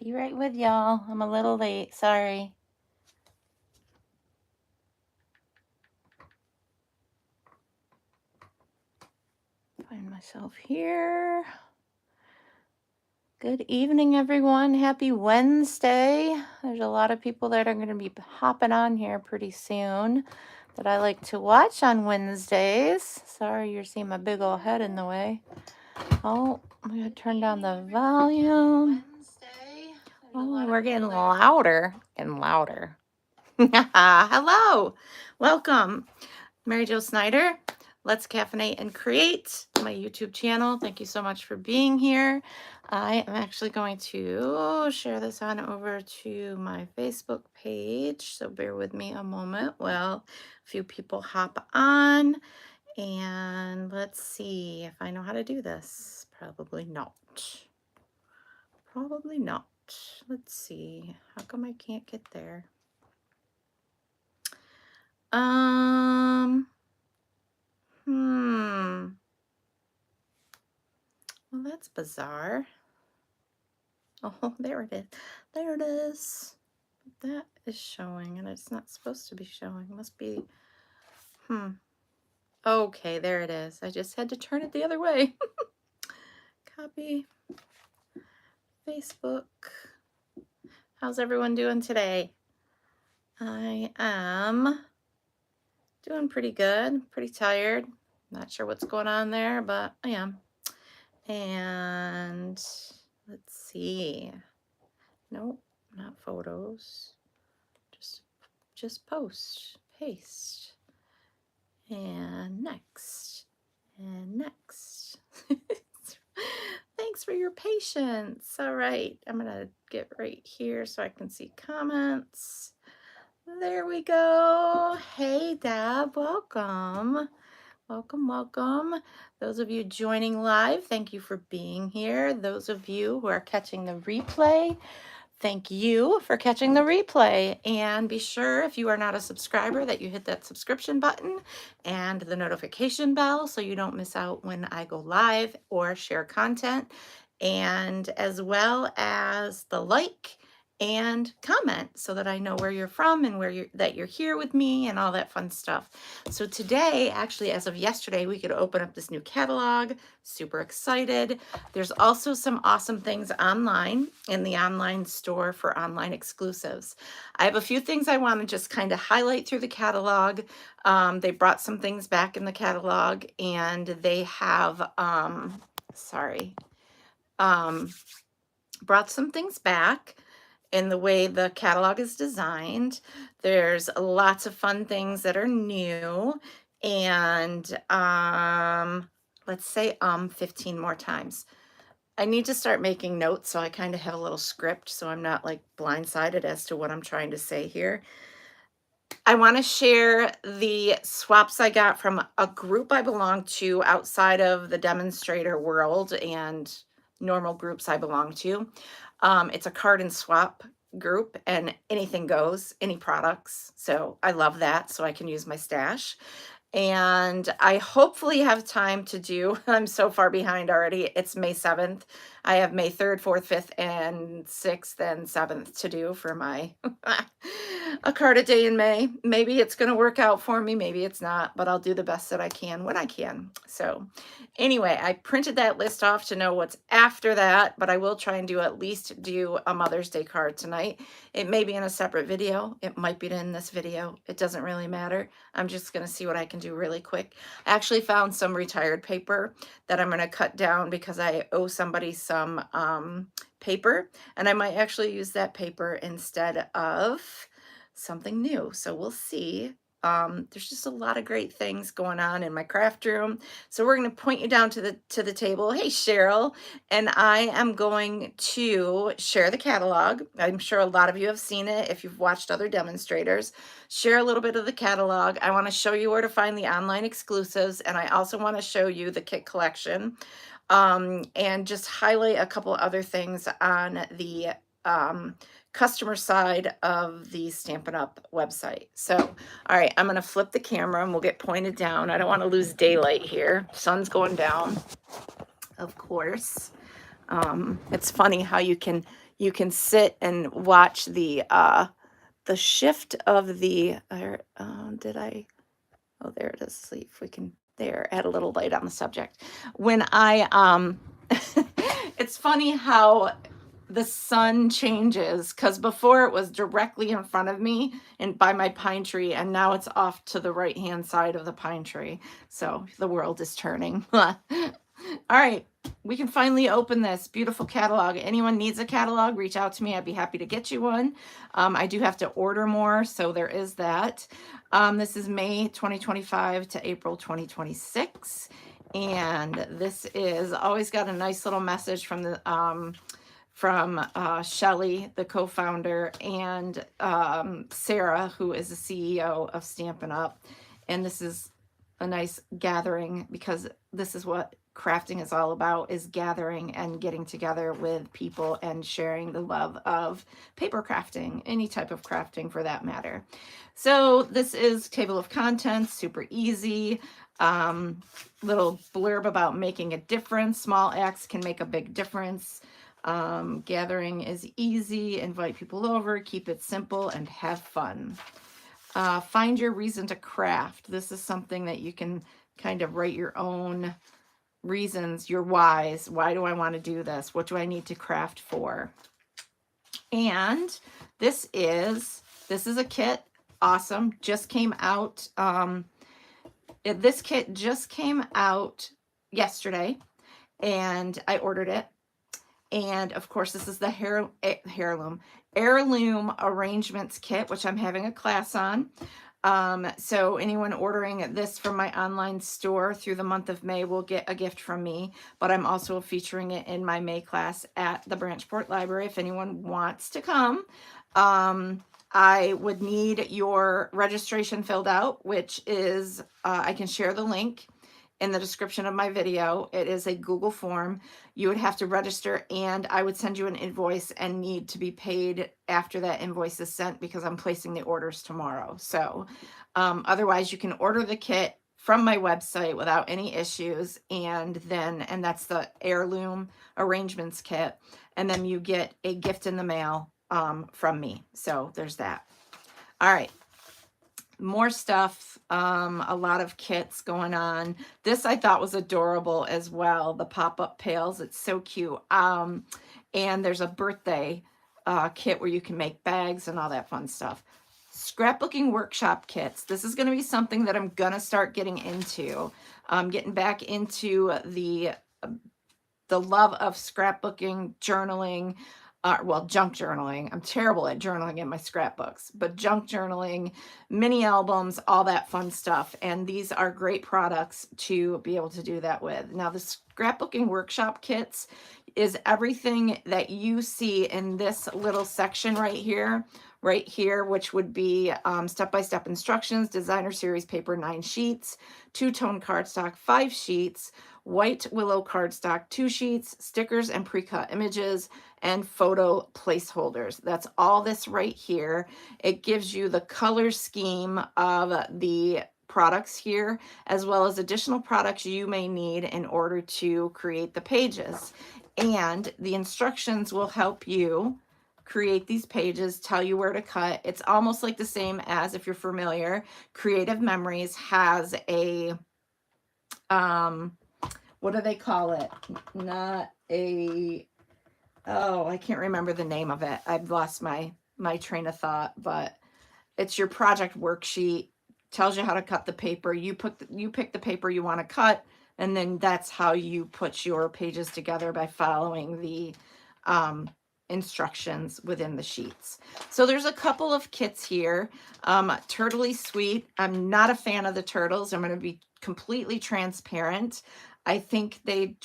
Be right with y'all. I'm a little late. Sorry. Find myself here. Good evening, everyone. Happy Wednesday. There's a lot of people that are going to be hopping on here pretty soon that I like to watch on Wednesdays. Sorry, you're seeing my big old head in the way. Oh, I'm going to turn down the volume. Oh, we're getting louder and louder. Hello. Welcome. Mary Jo Snyder. Let's Caffeinate and Create, my YouTube channel. Thank you so much for being here. I am actually going to share this on over to my Facebook page. So bear with me a moment while a few people hop on. And let's see if I know how to do this. Probably not. Probably not. Let's see. How come I can't get there? Well, that's bizarre. Oh, there it is. There it is. That is showing, and it's not supposed to be showing. It must be, Okay, there it is. I just had to turn it the other way. Copy. Facebook. How's everyone doing today? I am doing pretty good. Pretty tired. Not sure what's going on there, but I am. And let's see. Nope, not photos. Just post, paste, and next, and next. Thanks for your patience. All right, I'm gonna get right here so I can see comments. There we go. Hey, Deb, welcome. Welcome, welcome. Those of you joining live, thank you for being here. Those of you who are catching the replay, thank you for catching the replay. And be sure, if you are not a subscriber, that you hit that subscription button and the notification bell so you don't miss out when I go live or share content, and as well as the like and comment so that I know where you're from and that you're here with me and all that fun stuff. So today, actually, as of yesterday, we could open up this new catalog. Super excited. There's also some awesome things online in the online store for online exclusives. I have a few things I want to just kind of highlight through the catalog. They brought some things back in the catalog, and they have, brought some things back in the way the catalog is designed. There's lots of fun things that are new, and let's say 15 more times. I need to start making notes so I kind of have a little script so I'm not like blindsided as to what I'm trying to say here. I want to share the swaps I got from a group I belong to outside of the demonstrator world and normal groups I belong to. It's a card and swap group, and anything goes, any products. So I love that, so I can use my stash. And I hopefully have time to do, I'm so far behind already. It's May 7th. I have May 3rd, 4th, 5th, and 6th and 7th to do for my a card a day in May. Maybe it's going to work out for me. Maybe it's not, but I'll do the best that I can when I can. So anyway, I printed that list off to know what's after that, but I will try and at least do a Mother's Day card tonight. It may be in a separate video. It might be in this video. It doesn't really matter. I'm just going to see what I can do really quick. I actually found some retired paper that I'm going to cut down because I owe somebody some paper, and I might actually use that paper instead of something new. So we'll see. There's just a lot of great things going on in my craft room. So we're going to point you down to the table. Hey, Cheryl. And I am going to share the catalog. I'm sure a lot of you have seen it if you've watched other demonstrators. Share a little bit of the catalog. I want to show you where to find the online exclusives. And I also want to show you the kit collection. And just highlight a couple other things on the customer side of the Stampin' Up! Website. So, all right, I'm going to flip the camera and we'll get pointed down. I don't want to lose daylight here. Sun's going down, of course. It's funny how you can you can sit and watch the shift of the, did I, oh, there it is. See if we can, there, add a little light on the subject. When it's funny how the sun changes, because before it was directly in front of me and by my pine tree, and now it's off to the right hand side of the pine tree. So the world is turning. All right, we can finally open this beautiful catalog. Anyone needs a catalog, reach out to me. I'd be happy to get you one. I do have to order more, so there is that. This is May 2025 to April 2026. And this is always got a nice little message from the Shelly, the co-founder, and Sarah, who is the CEO of Stampin' Up. And this is a nice gathering, because this is what crafting is all about, is gathering and getting together with people and sharing the love of paper crafting, any type of crafting for that matter. So this is table of contents, super easy. Little blurb about making a difference. Small acts can make a big difference. Gathering is easy. Invite people over, keep it simple, and have fun. Find your reason to craft. This is something that you can kind of write your own reasons, your whys. Why do I want to do this? What do I need to craft for? And this is a kit. Awesome. Just came out. This kit just came out yesterday, and I ordered it. And of course, this is the Heirloom Arrangements Kit, which I'm having a class on. So anyone ordering this from my online store through the month of May will get a gift from me, but I'm also featuring it in my May class at the Branchport Library. If anyone wants to come, I would need your registration filled out, which is, I can share the link in the description of my video. It is a Google form. You would have to register, and I would send you an invoice and need to be paid after that invoice is sent, because I'm placing the orders tomorrow. So otherwise you can order the kit from my website without any issues, and that's the Heirloom Arrangements Kit, and then you get a gift in the mail from me. So there's that. All right, more stuff, a lot of kits going on. This I thought was adorable as well, the pop-up pails. It's so cute. And there's a birthday kit where you can make bags and all that fun stuff. Scrapbooking workshop kits. This is going to be something that I'm going to start getting into. Getting back into the love of scrapbooking, journaling, junk journaling. I'm terrible at journaling in my scrapbooks, but junk journaling, mini albums, all that fun stuff. And these are great products to be able to do that with. Now, the scrapbooking workshop kits is everything that you see in this little section right here, which would be step-by-step instructions, designer series paper 9 sheets, two-tone cardstock 5 sheets, white willow cardstock 2 sheets, stickers and pre-cut images, and photo placeholders. That's all this right here. It gives you the color scheme of the products here, as well as additional products you may need in order to create the pages. And the instructions will help you create these pages, tell you where to cut. It's almost like the same as, if you're familiar, Creative Memories has a, what do they call it? Not a, oh, I can't remember the name of it. I've lost my train of thought, but it's your project worksheet. Tells you how to cut the paper. You pick the paper you want to cut, and then that's how you put your pages together, by following the instructions within the sheets. So there's a couple of kits here. Turtley Sweet. I'm not a fan of the turtles. I'm going to be completely transparent. I think they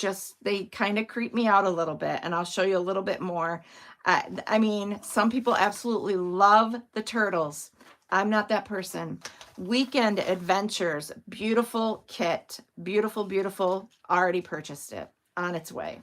kind of creep me out a little bit, and I'll show you a little bit more. I mean, some people absolutely love the turtles. I'm not that person. Weekend Adventures, beautiful kit, beautiful, beautiful. Already purchased it, on its way.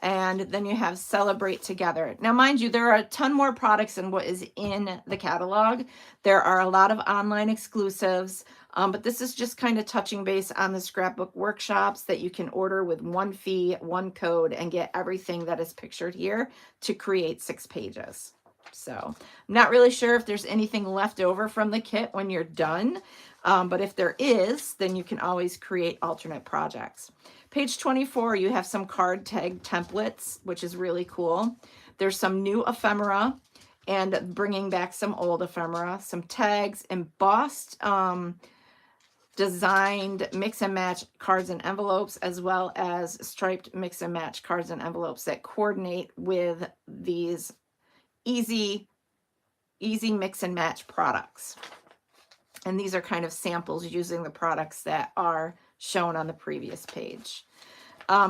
And then you have Celebrate Together. Now, mind you, there are a ton more products than what is in the catalog. There are a lot of online exclusives. But this is just kind of touching base on the scrapbook workshops that you can order with one fee, one code, and get everything that is pictured here to create 6 pages. So I'm not really sure if there's anything left over from the kit when you're done. But if there is, then you can always create alternate projects. Page 24, you have some card tag templates, which is really cool. There's some new ephemera and bringing back some old ephemera, some tags, embossed, designed mix and match cards and envelopes, as well as striped mix and match cards and envelopes that coordinate with these easy mix and match products. And these are kind of samples using the products that are shown on the previous page.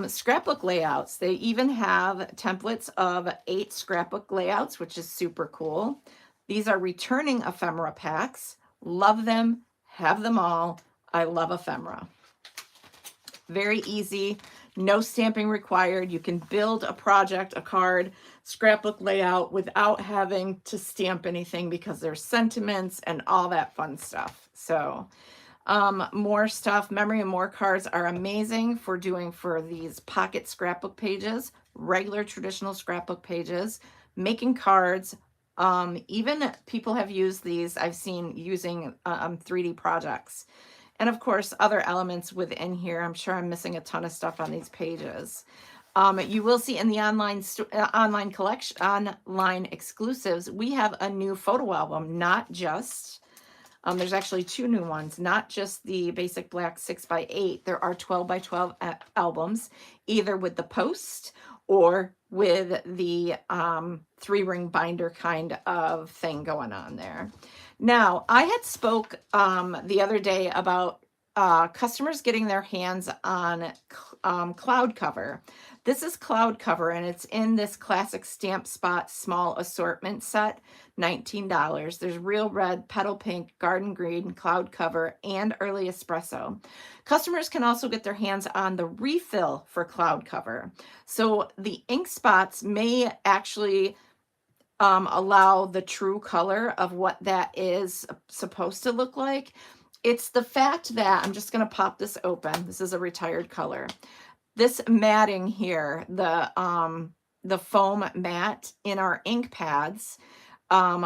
Scrapbook layouts. They even have templates of 8 scrapbook layouts, which is super cool. These are returning ephemera packs. Love them. Have them all. I love ephemera. Very easy. No stamping required. You can build a project, a card, scrapbook layout without having to stamp anything because there's sentiments and all that fun stuff. So more stuff. Memory and More cards are amazing for doing for these pocket scrapbook pages, regular traditional scrapbook pages, making cards. Even people have used these, I've seen using 3D projects. And of course, other elements within here. I'm sure I'm missing a ton of stuff on these pages. You will see in the online collection, online exclusives, we have a new photo album, not just, there's actually 2 new ones, not just the basic black 6x8. There are 12x12 albums, either with the post or with the 3-ring binder kind of thing going on there. Now, I had spoke the other day about customers getting their hands on Cloud Cover. This is Cloud Cover, and it's in this classic Stamp Spot small assortment set, $19. There's Real Red, Petal Pink, Garden Green, Cloud Cover, and Early Espresso. Customers can also get their hands on the refill for Cloud Cover. So the ink spots may actually allow the true color of what that is supposed to look like. It's the fact that, I'm just going to pop this open. This is a retired color. This matting here, the foam mat in our ink pads,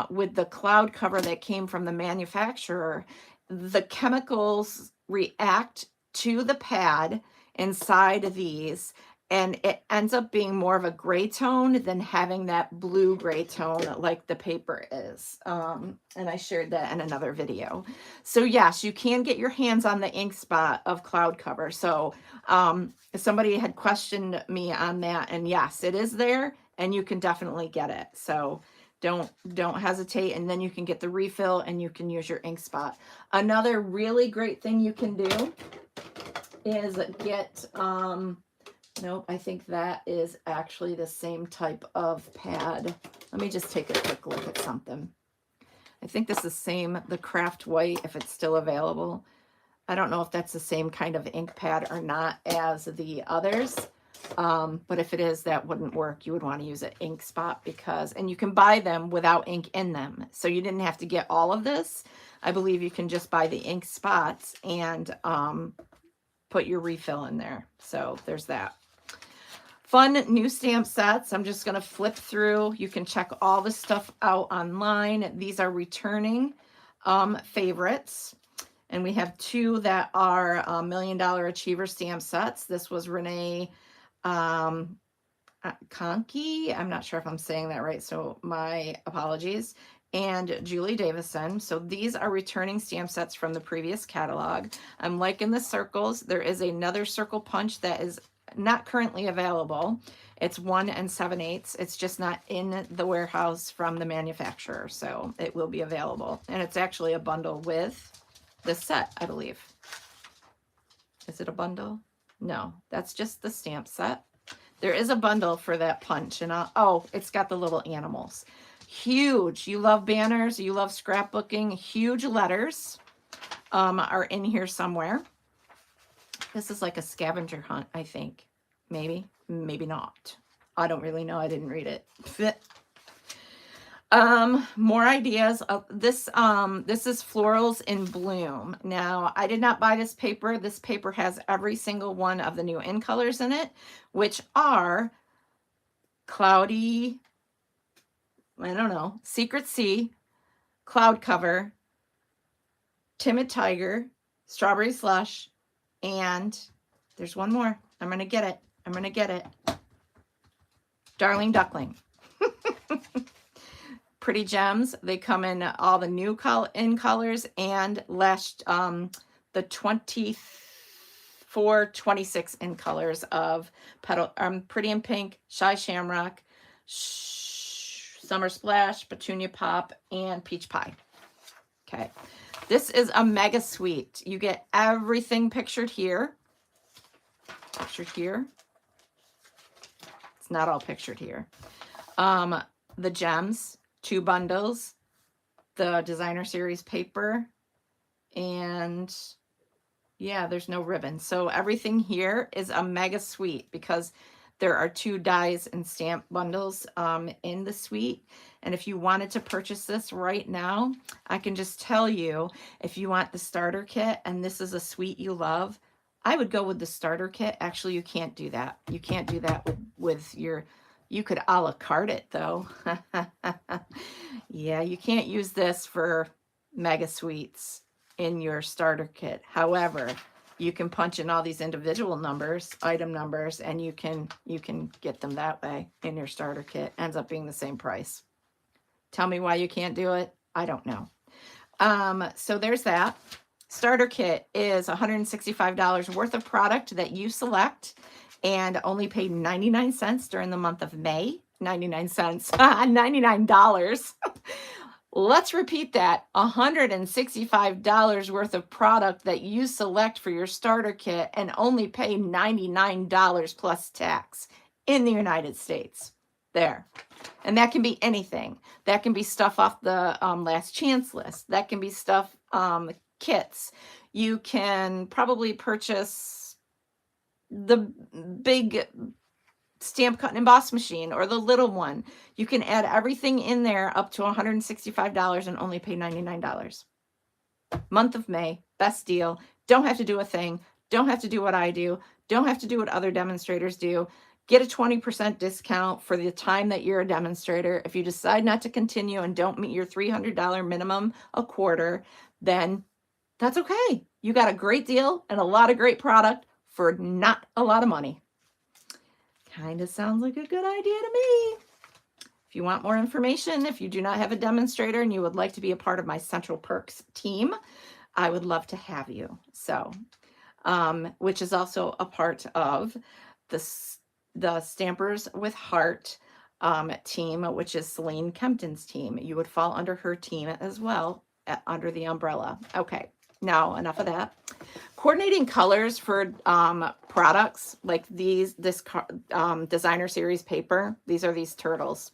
with the Cloud Cover that came from the manufacturer, the chemicals react to the pad inside of these, and it ends up being more of a gray tone than having that blue gray tone like the paper is. And I shared that in another video. So yes, you can get your hands on the ink spot of Cloud Cover. So somebody had questioned me on that, and yes, it is there, and you can definitely get it. So don't hesitate, and then you can get the refill and you can use your ink spot. Another really great thing you can do is get nope, I think that is actually the same type of pad. Let me just take a quick look at something. I think this is the Craft White, if it's still available. I don't know if that's the same kind of ink pad or not as the others. But if it is, that wouldn't work. You would want to use an ink spot and you can buy them without ink in them. So you didn't have to get all of this. I believe you can just buy the ink spots and put your refill in there. So there's that. Fun new stamp sets. I'm just going to flip through. You can check all the stuff out online. These are returning favorites. And we have 2 that are $1 Million Achiever stamp sets. This was Renee Conkey. I'm not sure if I'm saying that right, so my apologies. And Julie Davison. So these are returning stamp sets from the previous catalog. I'm liking the circles. There is another circle punch that is not currently available. It's 1 7/8. It's just not in the warehouse from the manufacturer, so it will be available. And it's actually a bundle with this set, I believe. Is it a bundle? No, that's just the stamp set. There is a bundle for that punch, and oh, it's got the little animals. Huge. You love banners, you love scrapbooking. Huge letters are in here somewhere. This is like a scavenger hunt, I think. Maybe not. I don't really know. I didn't read it. More ideas. This is Florals in Bloom. Now, I did not buy this paper. This paper has every single one of the new in colors in it, which are Cloudy, I don't know, Secret Sea, Cloud Cover, Timid Tiger, Strawberry Slush, and there's one more. I'm going to get it. I'm going to get it. Darling Duckling. Pretty Gems. They come in all the new in colors and last the 24, 26 in colors of Petal Pretty in Pink, Shy Shamrock, Summer Splash, Petunia Pop, and Peach Pie. Okay. This is a mega suite. You get everything pictured here. Pictured here. It's not all pictured here. The gems, 2 bundles, the designer series paper, and yeah, there's no ribbon. So everything here is a mega suite because there are 2 dies and stamp bundles in the suite. And if you wanted to purchase this right now, I can just tell you, if you want the starter kit and this is a suite you love, I would go with the starter kit. Actually, you can't do that. You can't do that with your, you could a la carte it though. Yeah, you can't use this for mega suites in your starter kit. However, you can punch in all these individual numbers, item numbers, and you can get them that way in your starter kit. Ends up being the same price. Tell me why you can't do it. I don't know. So there's that. Starter kit is $165 worth of product that you select and only pay 99 cents during the month of May. 99 cents, $99. Let's repeat that. $165 worth of product that you select for your starter kit and only pay $99 plus tax in the United States. There. And that can be anything. That can be stuff off the last chance list. That can be stuff, kits. You can probably purchase the big stamp cut and emboss machine or the little one. You can add everything in there up to $165 and only pay $99. Month of May, best deal. Don't have to do a thing. Don't have to do what I do. Don't have to do what other demonstrators do. Get a 20% discount for the time that you're a demonstrator. If you decide not to continue and don't meet your $300 minimum a quarter, then that's okay. You got a great deal and a lot of great product for not a lot of money. Kind of sounds like a good idea to me. If you want more information, if you do not have a demonstrator and you would like to be a part of my Central Perks team, I would love to have you. So, which is also a part of the Stampers with Heart team, which is Celine Kempton's team. You would fall under her team as well, under the umbrella. Okay, now enough of that. Coordinating colors for products like this designer series paper. These are these turtles.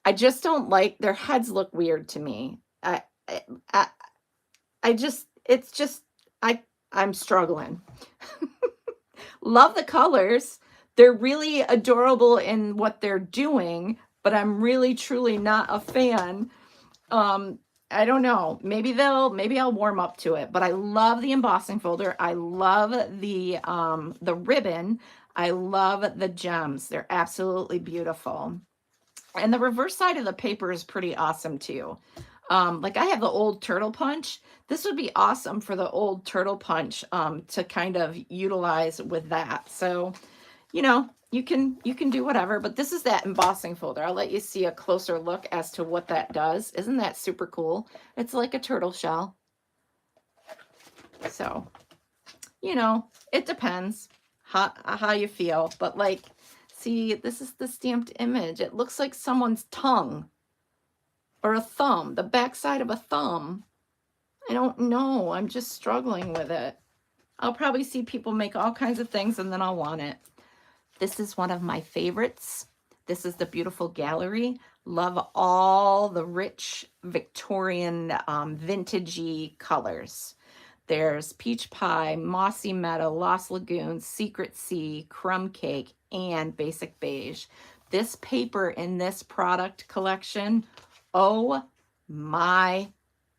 I just don't like, their heads look weird to me. I'm struggling. Love the colors. They're really adorable in what they're doing, but I'm really truly not a fan. I don't know. Maybe I'll warm up to it, but I love the embossing folder. I love the ribbon. I love the gems. They're absolutely beautiful. And the reverse side of the paper is pretty awesome too. Like I have the old Turtle Punch. This would be awesome for the old Turtle Punch to kind of utilize with that. So, you know, you can do whatever, but this is that embossing folder. I'll let you see a closer look as to what that does. Isn't that super cool? It's like a turtle shell. So, you know, it depends how you feel, but like, see, this is the stamped image. It looks like someone's tongue or a thumb, the backside of a thumb. I don't know. I'm just struggling with it. I'll probably see people make all kinds of things and then I'll want it. This is one of my favorites. This is the beautiful gallery. Love all the rich Victorian vintagey colors. There's Peach Pie, Mossy Meadow, Lost Lagoon, Secret Sea, Crumb Cake, and Basic Beige. This paper in this product collection, Oh my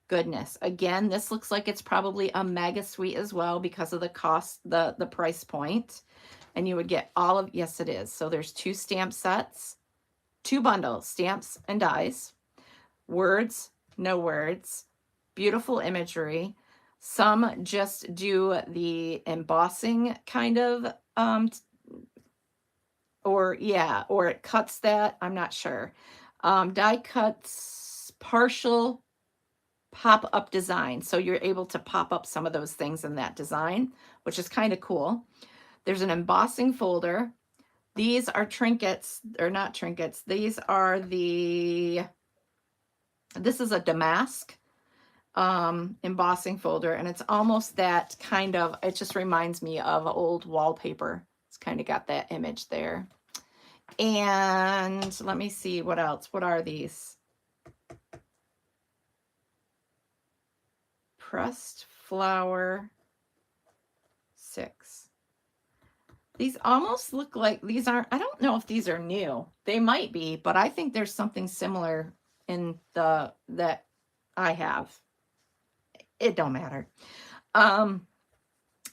goodness. Again, this looks like it's probably a mega suite as well because of the cost, the price point. And you would get all of, yes, it is. So there's 2 stamp sets, 2 bundles, stamps and dies, words, no words, beautiful imagery. Some just do the embossing kind of, or yeah, or it cuts that. I'm not sure. Die cuts partial pop-up design. So you're able to pop up some of those things in that design, which is kind of cool. There's an embossing folder. These are trinkets, or not trinkets. These are this is a damask embossing folder, and it's almost that kind of, it just reminds me of old wallpaper. It's kind of got that image there. And let me see what else. What are these? Pressed flower 6. These almost look like, these aren't, I don't know if these are new. They might be, but I think there's something similar in that I have. It don't matter.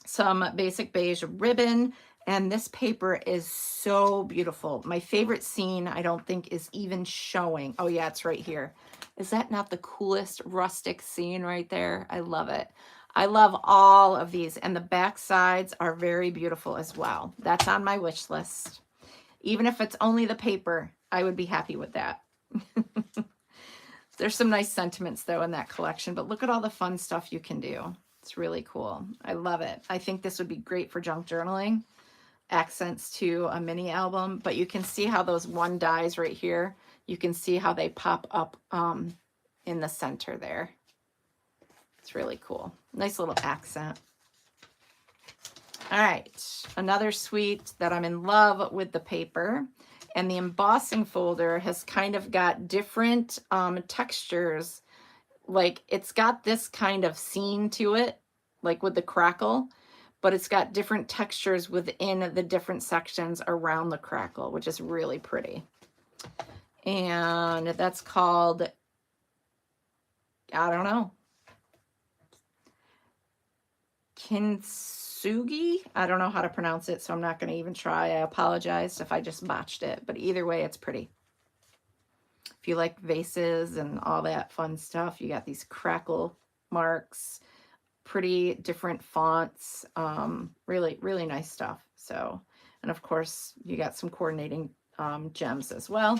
Some basic beige ribbon, and this paper is so beautiful. My favorite scene, I don't think, is even showing. Oh yeah, it's right here. Is that not the coolest rustic scene right there? I love it. I love all of these, and the back sides are very beautiful as well. That's on my wish list. Even if it's only the paper, I would be happy with that. There's some nice sentiments though in that collection, but look at all the fun stuff you can do. It's really cool. I love it. I think this would be great for junk journaling, accents to a mini album, but you can see how those 1 dies right here, you can see how they pop up in the center there. It's really cool. Nice little accent. All right, another suite that I'm in love with the paper, and the embossing folder has kind of got different textures. Like it's got this kind of scene to it, like with the crackle, but it's got different textures within the different sections around the crackle, which is really pretty. And that's called, I don't know, Kintsugi. I don't know how to pronounce it, so I'm not going to even try. I apologize if I just botched it, but either way, it's pretty. If you like vases and all that fun stuff, you got these crackle marks, pretty different fonts, really, really nice stuff. So, and of course, you got some coordinating gems as well.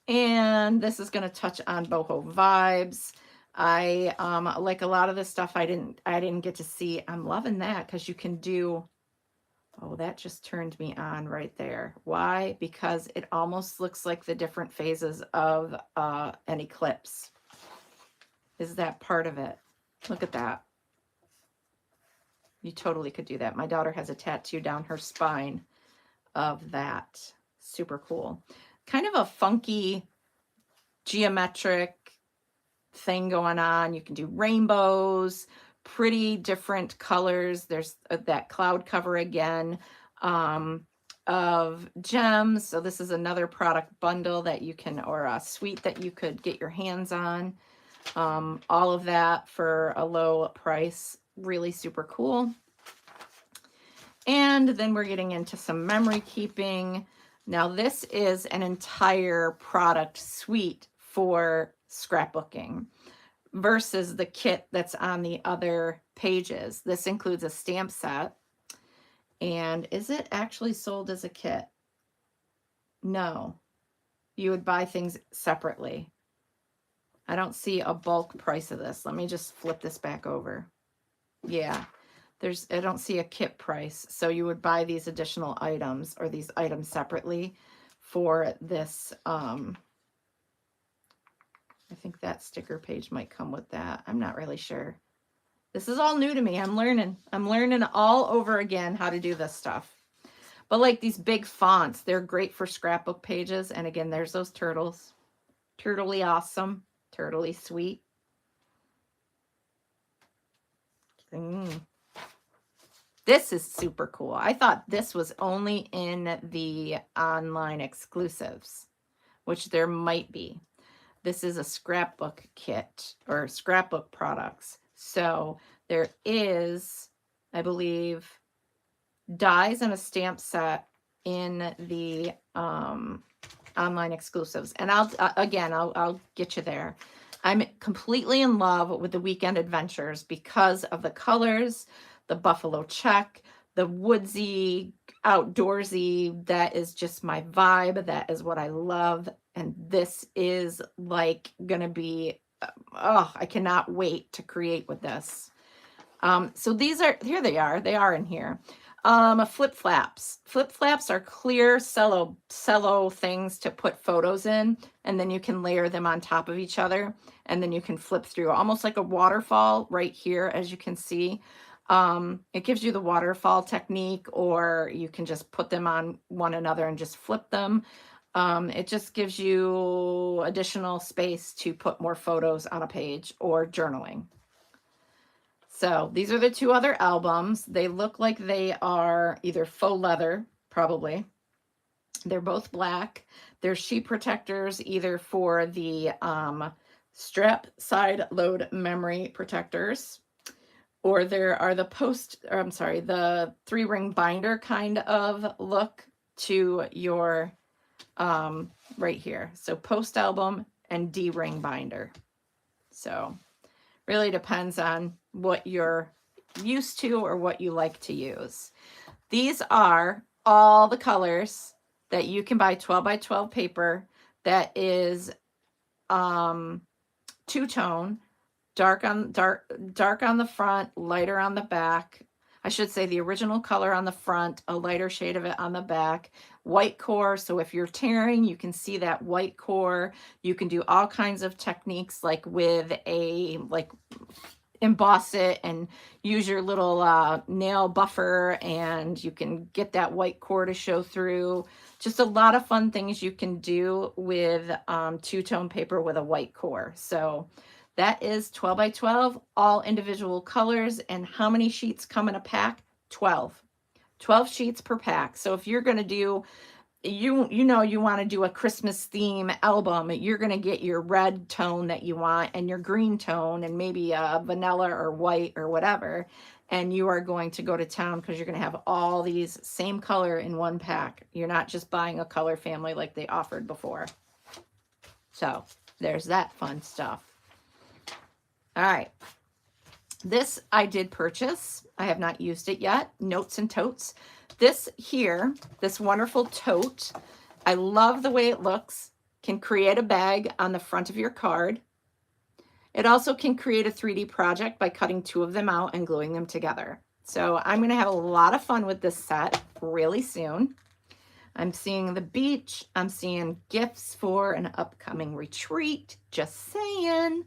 And this is going to touch on boho vibes. I like a lot of the stuff I didn't get to see. I'm loving that because you can do, oh, that just turned me on right there. Why? Because it almost looks like the different phases of an eclipse. Is that part of it? Look at that. You totally could do that. My daughter has a tattoo down her spine of that. Super cool. Kind of a funky geometric thing going on. You can do rainbows, pretty different colors. There's that cloud cover again of gems. So this is another product bundle that you can, or a suite that you could get your hands on. All of that for a low price. Really super cool. And then we're getting into some memory keeping. Now this is an entire product suite for scrapbooking versus the kit that's on the other pages. This includes a stamp set. And is it actually sold as a kit? No. You would buy things separately. I don't see a bulk price of this. Let me just flip this back over. Yeah. I don't see a kit price. So you would buy these additional items or these items separately for this. I think that sticker page might come with that. I'm not really sure. This is all new to me. I'm learning all over again how to do this stuff. But like these big fonts, they're great for scrapbook pages. And again, there's those turtles. Turtly awesome. Turtly sweet. This is super cool. I thought this was only in the online exclusives, which there might be. this is a scrapbook kit or scrapbook products. So there is, I believe, dies and a stamp set in the online exclusives. And I'll get you there. I'm completely in love with the Weekend Adventures because of the colors, the buffalo check, the woodsy, outdoorsy. That is just my vibe. That is what I love. And this is like gonna be, oh, I cannot wait to create with this. So these are, here they are in here. Flip flaps. Flip flaps are clear cello things to put photos in, and then you can layer them on top of each other, and then you can flip through, almost like a waterfall right here, as you can see. It gives you the waterfall technique, or you can just put them on one another and just flip them. It just gives you additional space to put more photos on a page or journaling. So these are the two other albums. They look like they are either faux leather, probably. They're both black. They're sheet protectors, either for the strap side load memory protectors, or there are the the 3-ring binder kind of look to your right here. So post album and D-ring binder. So really depends on what you're used to or what you like to use. These are all the colors that you can buy 12 by 12 paper that is two-tone, dark on the front, lighter on the back. I should say the original color on the front, a lighter shade of it on the back. White core, so if you're tearing, you can see that white core. You can do all kinds of techniques, like with emboss it and use your little nail buffer, and you can get that white core to show through. Just a lot of fun things you can do with two-tone paper with a white core. So that is 12 by 12, all individual colors. And how many sheets come in a pack? 12. 12 sheets per pack. So if you're going to do, you want to do a Christmas theme album, you're going to get your red tone that you want and your green tone and maybe a vanilla or white or whatever. And you are going to go to town because you're going to have all these same color in one pack. You're not just buying a color family like they offered before. So there's that fun stuff. All right. This I did purchase. I have not used it yet. Notes and Totes. This here, this wonderful tote, I love the way it looks. Can create a bag on the front of your card. It also can create a 3D project by cutting 2 of them out and gluing them together. So I'm going to have a lot of fun with this set really soon. I'm seeing the beach. I'm seeing gifts for an upcoming retreat. Just saying.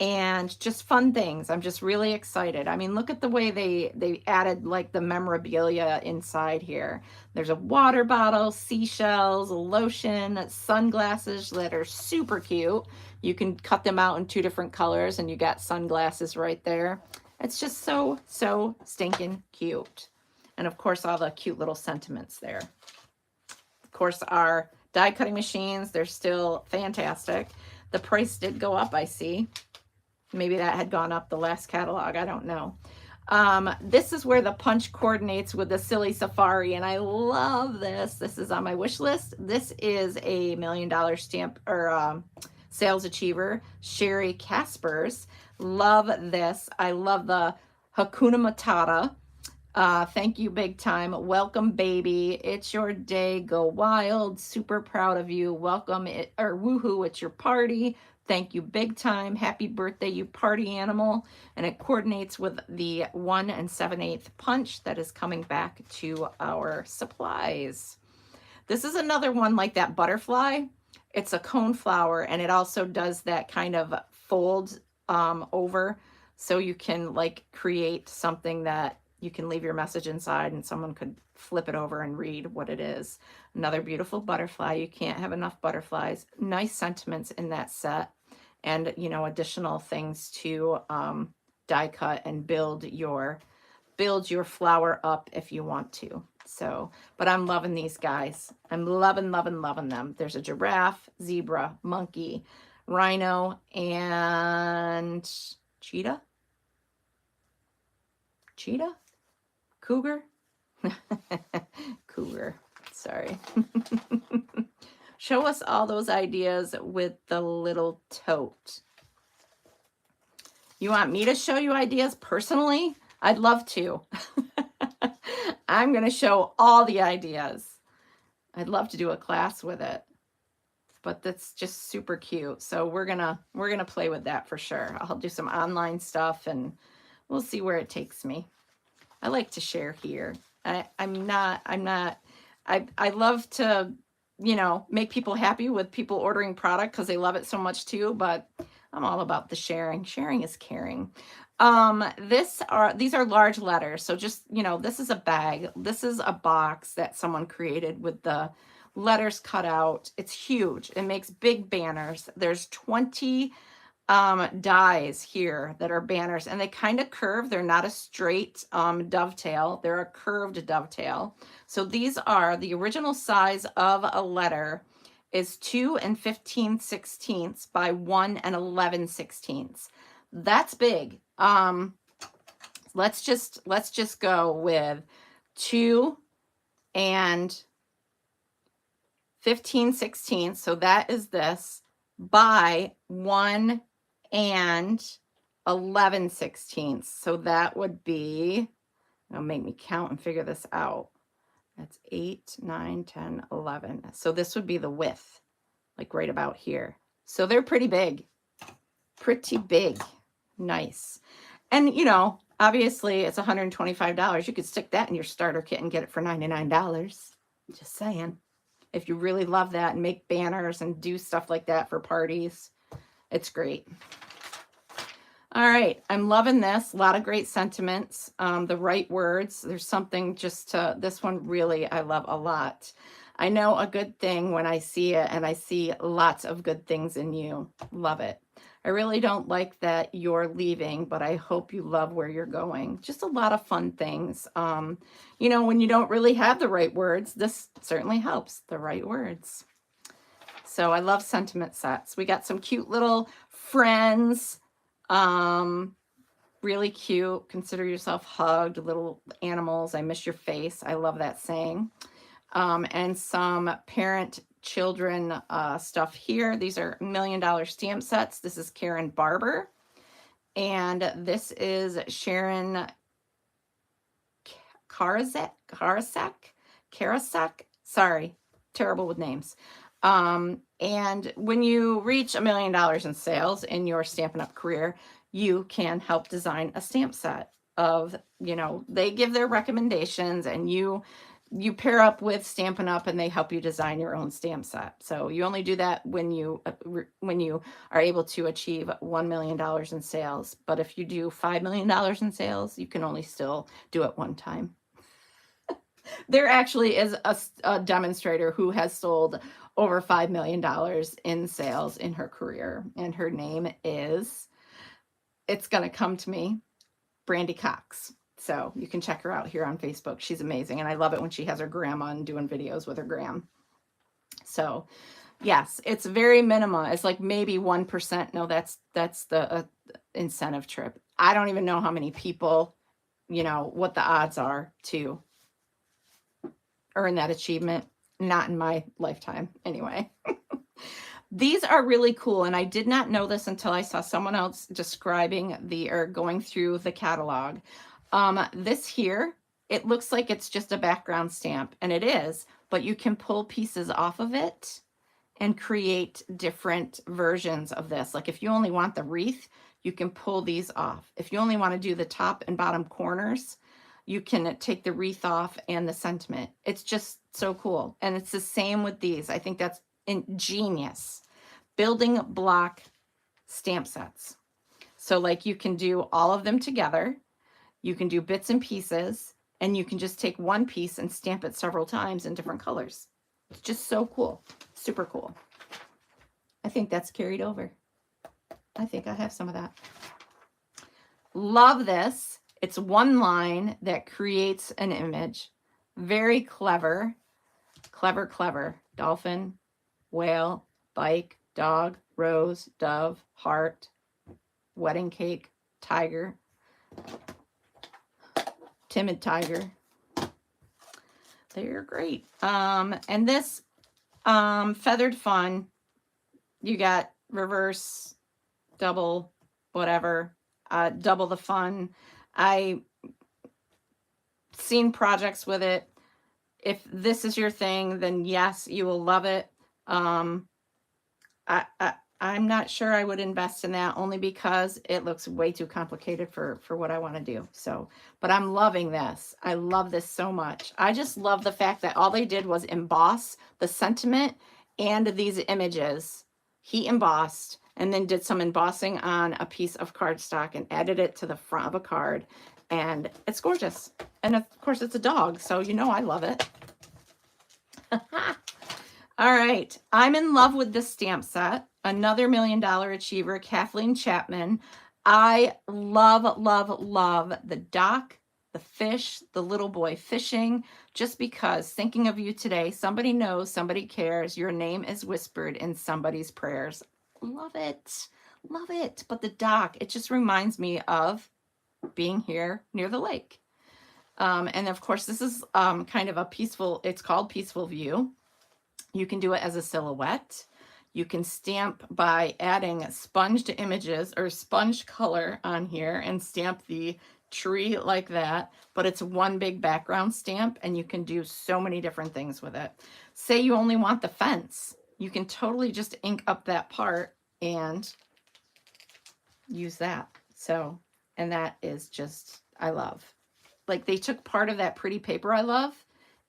And just fun things. I'm just really excited. I mean, look at the way they added like the memorabilia inside here. There's a water bottle, seashells, lotion, sunglasses that are super cute. You can cut them out in 2 different colors and you got sunglasses right there. It's just so stinking cute. And of course, all the cute little sentiments there. Of course, our die cutting machines, they're still fantastic. The price did go up, I see. Maybe that had gone up the last catalog. I don't know. This is where the punch coordinates with the Silly Safari, and I love this. This is on my wish list. This is a $1 million stamp or sales achiever, Sherry Caspers. Love this. I love the Hakuna Matata. Thank you, big time. Welcome, baby. It's your day. Go wild. Super proud of you. Welcome it, or woohoo, it's your party. Thank you, big time. Happy birthday, you party animal. And it coordinates with the 1 7/8 punch that is coming back to our supplies. This is another one like that butterfly. It's a cone flower, and it also does that kind of fold over, so you can like create something that you can leave your message inside and someone could flip it over and read what it is. Another beautiful butterfly. You can't have enough butterflies. Nice sentiments in that set. And, you know, additional things to die cut and build your flower up if you want to. So, but I'm loving these guys. I'm loving them. There's a giraffe, zebra, monkey, rhino, and cheetah, cougar, cougar, sorry. Show us all those ideas with the little tote. You want me to show you ideas personally? I'd love to. I'm going to show all the ideas. I'd love to do a class with it, but that's just super cute. So we're going to play with that for sure. I'll do some online stuff and we'll see where it takes me. I like to share here. I love to, you know, make people happy with people ordering product because they love it so much too, but I'm all about the sharing. Sharing is caring. These are large letters. So just, you know, this is a bag. This is a box that someone created with the letters cut out. It's huge. It makes big banners. There's 20 dies here that are banners, and they kind of curve. They're not a straight dovetail. They're a curved dovetail. So these are the original size of a letter is 2 15/16 by 1 11/16. That's big. Let's just go with 2 15/16. So that is this by 1 11/16. So that would be, it'll make me count and figure this out. That's 8, 9, 10, 11. So this would be the width, like right about here. So they're pretty big. Pretty big. Nice. And, you know, obviously it's $125. You could stick that in your starter kit and get it for $99. Just saying. If you really love that and make banners and do stuff like that for parties, it's great. All right, I'm loving this. A lot of great sentiments. The right words. There's something just to this one really I love a lot. I know a good thing when I see it, and I see lots of good things in you. Love it. I really don't like that you're leaving, but I hope you love where you're going. Just a lot of fun things. You know, when you don't really have the right words, this certainly helps, the right words. So I love sentiment sets. We got some cute little friends. Really cute. Consider yourself hugged. Little animals. I miss your face. I love that saying. And some parent children stuff here. These are $1 Million stamp sets. This is Karen Barber. And this is Sharon Karasek. Sorry, terrible with names. And when you reach $1 million in sales in your Stampin' Up! Career, you can help design a stamp set of, you know, they give their recommendations and you pair up with Stampin' Up! And they help you design your own stamp set. So you only do that when you are able to achieve $1 million in sales. But if you do $5 million in sales, you can only still do it one time. There actually is a demonstrator who has sold over $5 million in sales in her career. And her name is, it's going to come to me, Brandy Cox. So you can check her out here on Facebook. She's amazing. And I love it when she has her grandma and doing videos with her gram. So yes, it's very minimal. It's like maybe 1%. No, that's the incentive trip. I don't even know how many people, you know, what the odds are to earn that achievement. Not in my lifetime anyway. These are really cool. And I did not know this until I saw someone else describing or going through the catalog. This here, it looks like it's just a background stamp, and it is, but you can pull pieces off of it and create different versions of this. Like if you only want the wreath, you can pull these off. If you only want to do the top and bottom corners, you can take the wreath off and the sentiment. It's just so cool. And it's the same with these. I think that's ingenious. Building block stamp sets. So like you can do all of them together. You can do bits and pieces, and you can just take one piece and stamp it several times in different colors. It's just so cool. Super cool. I think that's carried over. I think I have some of that. Love this. It's one line that creates an image. Very clever. Clever. Dolphin, whale, bike, dog, rose, dove, heart, wedding cake, tiger, timid tiger. They're great. And this feathered fun, you got reverse, double, whatever, double the fun. I seen projects with it. If this is your thing, then yes, you will love it. I'm not sure I would invest in that, only because it looks way too complicated for what I want to do. So, but I'm loving this. I love this so much. I just love the fact that all they did was emboss the sentiment and these images. He embossed and then did some embossing on a piece of cardstock and added it to the front of a card. And it's gorgeous. And of course, it's a dog, so you know I love it. All right, I'm in love with this stamp set. Another $1 Million Achiever, Kathleen Chapman. I love, love, love the dock, the fish, the little boy fishing, just because thinking of you today, somebody knows, somebody cares, your name is whispered in somebody's prayers. Love it, love it. But the dock, it just reminds me of being here near the lake. And of course, this is kind of a peaceful, it's called Peaceful View. You can do it as a silhouette. You can stamp by adding sponged images or sponge color on here and stamp the tree like that, but it's one big background stamp and you can do so many different things with it. Say you only want the fence, you can totally just ink up that part and use that. So, and that is just, I love. Like they took part of that pretty paper I love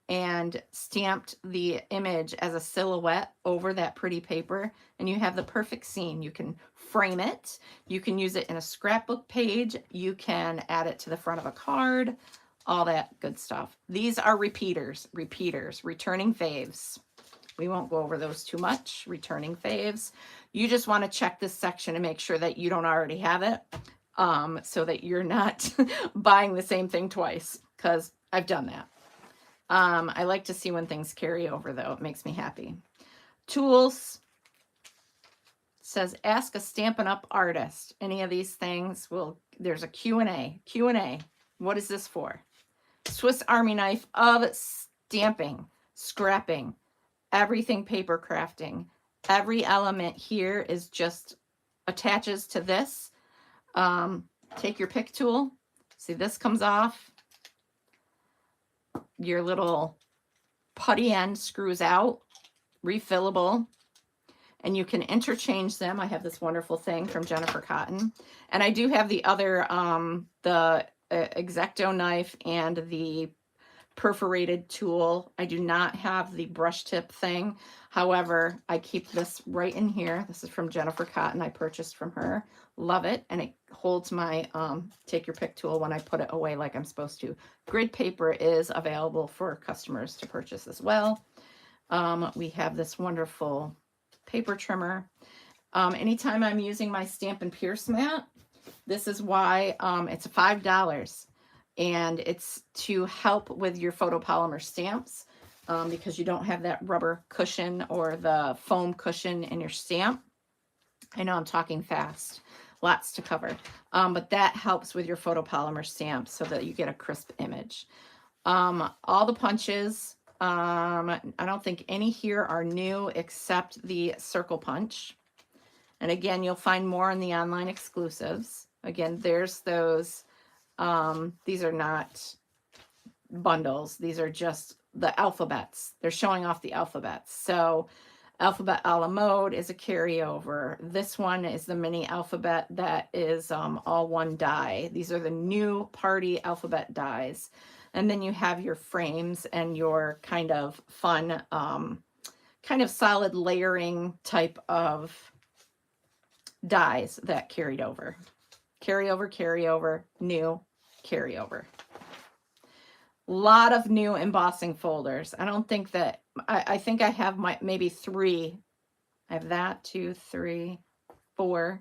and stamped the image as a silhouette over that pretty paper, and you have the perfect scene. You can frame it, you can use it in a scrapbook page, you can add it to the front of a card, all that good stuff. These are repeaters, returning faves. We won't go over those too much. Returning faves. You just want to check this section and make sure that you don't already have it, so that you're not buying the same thing twice, because I've done that. I like to see when things carry over, though. It makes me happy. Tools. Says, ask a Stampin' Up! Artist. Any of these things will, there's a Q&A. Q&A. What is this for? Swiss Army knife of stamping, scrapping, everything paper crafting. Every element here is just attaches to this. Take your pick tool. See, this comes off. Your little putty end screws out, refillable, and you can interchange them. I have this wonderful thing from Jennifer Cotton, and I do have the other, the X-Acto knife and the perforated tool. I do not have the brush tip thing. However, I keep this right in here. This is from Jennifer Cotton. I purchased from her. Love it. And it holds my take your pick tool when I put it away like I'm supposed to. Grid paper is available for customers to purchase as well. We have this wonderful paper trimmer. Anytime I'm using my Stampin' Pierce mat, this is why it's $5. And it's to help with your photopolymer stamps, because you don't have that rubber cushion or the foam cushion in your stamp. I know I'm talking fast, lots to cover, but that helps with your photopolymer stamps so that you get a crisp image. All the punches, I don't think any here are new except the circle punch. And again, you'll find more in the online exclusives. Again, there's those. These are not bundles. These are just the alphabets. They're showing off the alphabets. So Alphabet a la Mode is a carryover. This one is the mini alphabet that is all one die. These are the new party alphabet dies. And then you have your frames and your kind of fun, kind of solid layering type of dies that carried over. Carryover, new, carryover. Lot of new embossing folders. I don't think that, I think I have maybe 3. I have that, 2, 3, 4.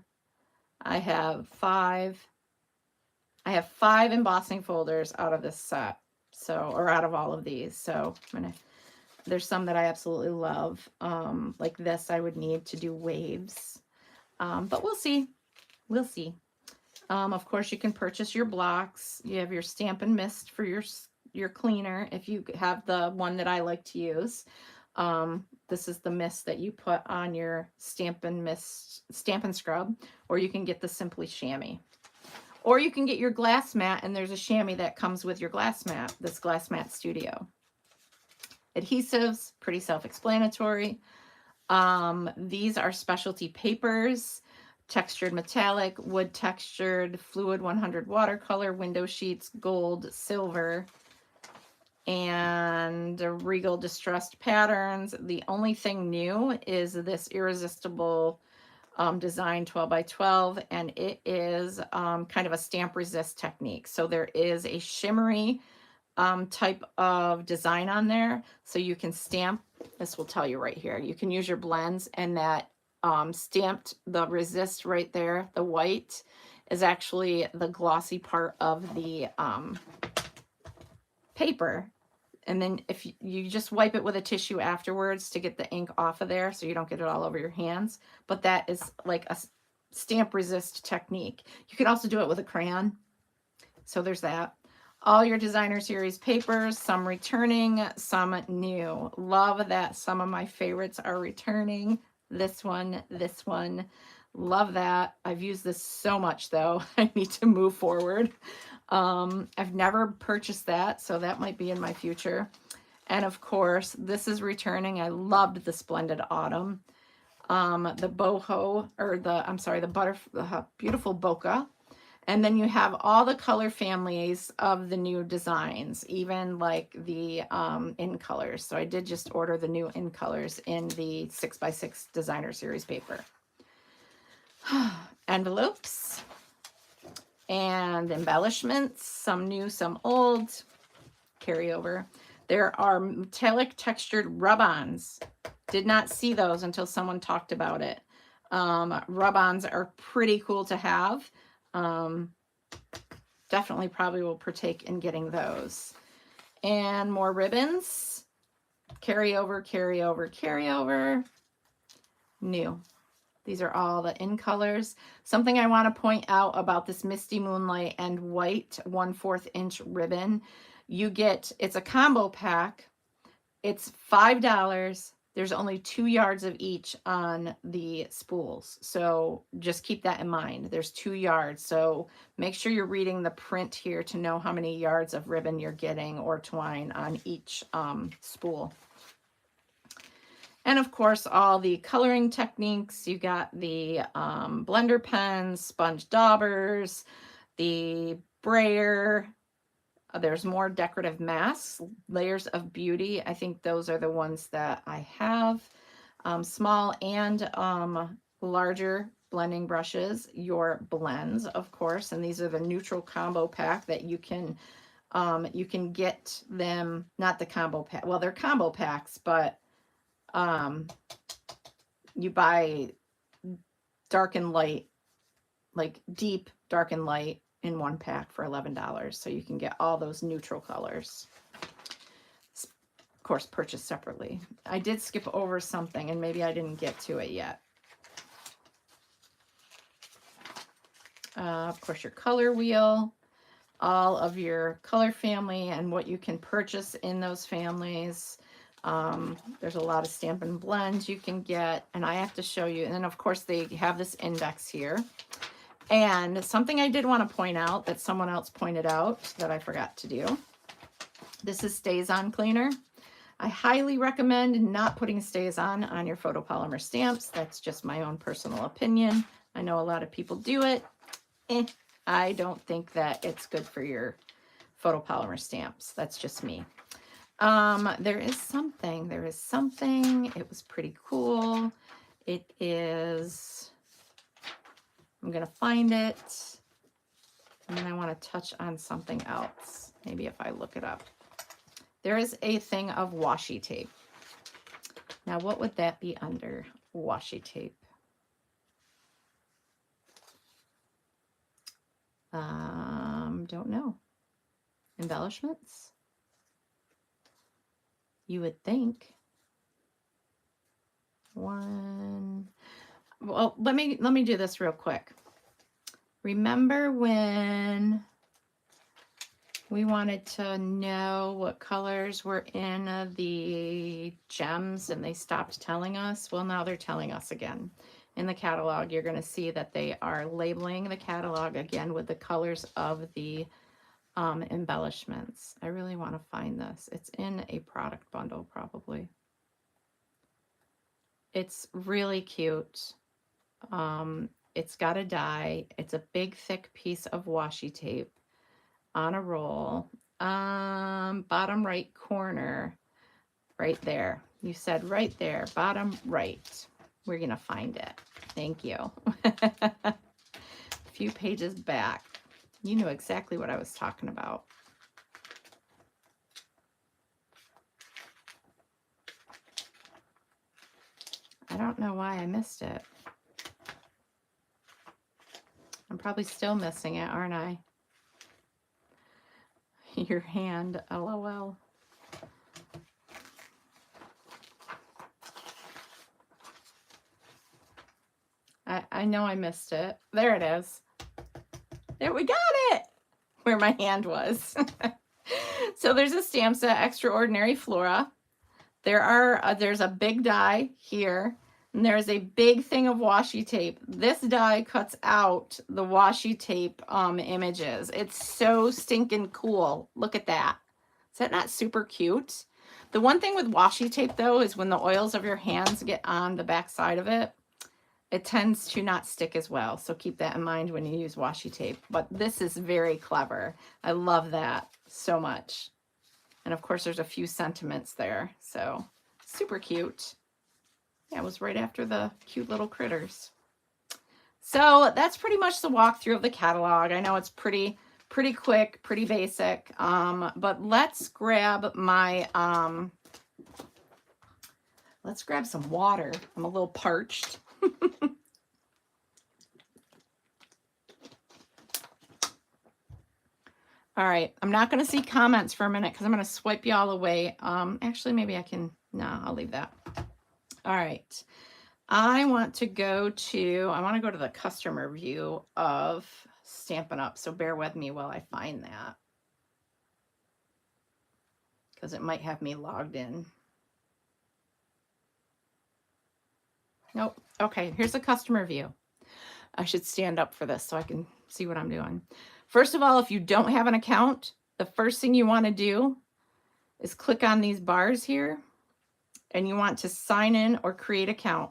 I have 5. I have 5 embossing folders out of this set. So, or out of all of these. So I'm gonna there's some that I absolutely love. Like this, I would need to do waves. But we'll see. We'll see. Of course, you can purchase your blocks. You have your Stampin' Mist for your cleaner if you have the one that I like to use. This is the mist that you put on your Stampin' Mist, Stampin' Scrub, or you can get the Simply Chamois. Or you can get your glass mat, and there's a chamois that comes with your glass mat, this Glass Mat Studio. Adhesives, pretty self-explanatory. These are specialty papers, textured metallic, wood textured, fluid 100 watercolor, window sheets, gold, silver, and Regal Distressed Patterns. The only thing new is this Irresistible design 12 by 12, and it is kind of a stamp resist technique. So there is a shimmery type of design on there, so you can stamp. This will tell you right here. You can use your blends, and that stamped, the resist right there, the white is actually the glossy part of the paper. And then if you just wipe it with a tissue afterwards to get the ink off of there so you don't get it all over your hands. But that is like a stamp resist technique. You can also do it with a crayon. So there's that. All your designer series papers, some returning, some new. Love that some of my favorites are returning. This one. Love that. I've used this so much though. I need to move forward. I've never purchased that, so that might be in my future. And of course, this is returning. I loved the Splendid Autumn. The boho, or the beautiful bokeh. And then you have all the color families of the new designs, even like the in colors. So I did just order the new in colors in the 6x6 designer series paper. Envelopes and embellishments, some new, some old, carryover. There are metallic textured rub-ons. Did not see those until someone talked about it. Rub-ons are pretty cool to have. Definitely probably will partake in getting those. And more ribbons. Carryover, carryover, carryover. New. These are all the in colors. Something I want to point out about this Misty Moonlight and white 1/4 inch ribbon. You get, it's a combo pack. It's $5. There's only 2 yards of each on the spools. So just keep that in mind. There's 2 yards. So make sure you're reading the print here to know how many yards of ribbon you're getting or twine on each spool. And of course, all the coloring techniques. You got the blender pens, sponge daubers, the brayer. There's more decorative masks, layers of beauty. I think those are the ones that I have. Small and larger blending brushes, your blends, of course. And these are the neutral combo pack that you can get them, not the combo pack. Well, they're combo packs, but you buy dark and light, like deep, dark and light in one pack for $11. So you can get all those neutral colors. Of course, purchased separately. I did skip over something and maybe I didn't get to it yet. Of course, your color wheel, all of your color family and what you can purchase in those families. There's a lot of Stampin' Blends you can get, and I have to show you. And then of course they have this index here. And something I did want to point out that someone else pointed out that I forgot to do. This is StazOn cleaner. I highly recommend not putting StazOn on your photopolymer stamps. That's just my own personal opinion. I know a lot of people do it. I don't think that it's good for your photopolymer stamps. That's just me. There is something, it was pretty cool. It is, I'm going to find it. And then I want to touch on something else. Maybe if I look it up. There is a thing of washi tape. Now, what would that be under washi tape? Don't know. Embellishments? you would think. One. Well, let me do this real quick. Remember when we wanted to know what colors were in the gems and they stopped telling us? Well, now they're telling us again. In the catalog, you're going to see that they are labeling the catalog again with the colors of the embellishments. I really want to find this. It's in a product bundle probably. It's really cute. It's got a die. It's a big thick piece of washi tape on a roll. Bottom right corner, right there. You said right there, bottom right. We're gonna find it. Thank you. A few pages back. You knew exactly what I was talking about. I don't know why I missed it. I'm probably still missing it, aren't I? Your hand, LOL. I know I missed it. There it is. There, we got it! Where my hand was. So there's a stamp set, Extraordinary Flora. There's a big die here, and there's a big thing of washi tape. This die cuts out the washi tape images. It's so stinking cool. Look at that. Is that not super cute? The one thing with washi tape, though, is when the oils of your hands get on the back side of it, it tends to not stick as well. So keep that in mind when you use washi tape. But this is very clever. I love that so much. And of course, there's a few sentiments there. So super cute. Yeah, it was right after the cute little critters. So that's pretty much the walkthrough of the catalog. I know it's pretty quick, pretty basic. But let's grab my, let's grab some water. I'm a little parched. All right, I'm not going to see comments for a minute because I'm going to swipe y'all away. Actually, maybe I can, no, I'll leave that. All right, I want to go to the customer view of Stampin' Up. So bear with me while I find that, because it might have me logged in. Nope. Okay, here's the customer view. I should stand up for this so I can see what I'm doing. First of all, if you don't have an account, the first thing you want to do is click on these bars here, and you want to sign in or create account.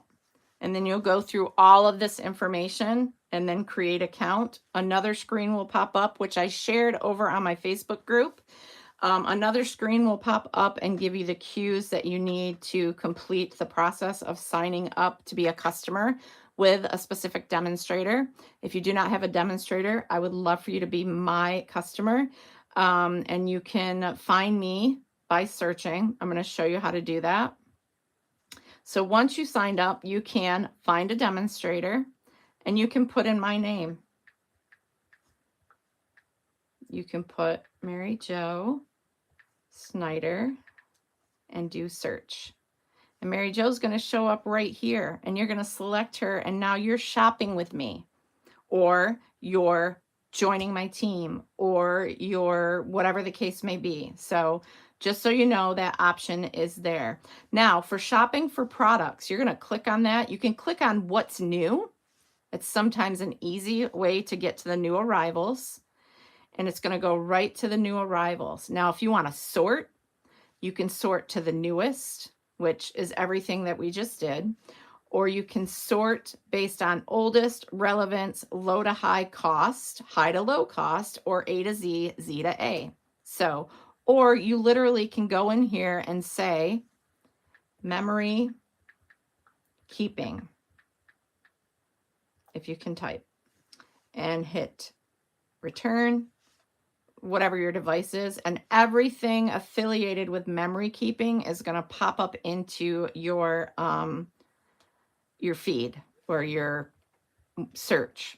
And then you'll go through all of this information and then create account. Another screen will pop up, which I shared over on my Facebook group. Another screen will pop up and give you the cues that you need to complete the process of signing up to be a customer with a specific demonstrator. If you do not have a demonstrator, I would love for you to be my customer. And you can find me by searching. I'm going to show you how to do that. So once you signed up, you can find a demonstrator and you can put in my name. You can put Mary Jo Snyder and do search. And Mary Jo's going to show up right here, and you're going to select her, and now you're shopping with me, or you're joining my team, or you're whatever the case may be. So just so you know, that option is there. Now for shopping for products, you're going to click on that. You can click on what's new. It's sometimes an easy way to get to the new arrivals, and it's going to go right to the new arrivals. Now, if you want to sort, you can sort to the newest, which is everything that we just did, or you can sort based on oldest, relevance, low to high cost, high to low cost, or A to Z, Z to A. So, or you literally can go in here and say memory keeping, if you can type, and hit return, whatever your device is, and everything affiliated with memory keeping is going to pop up into your feed or your search.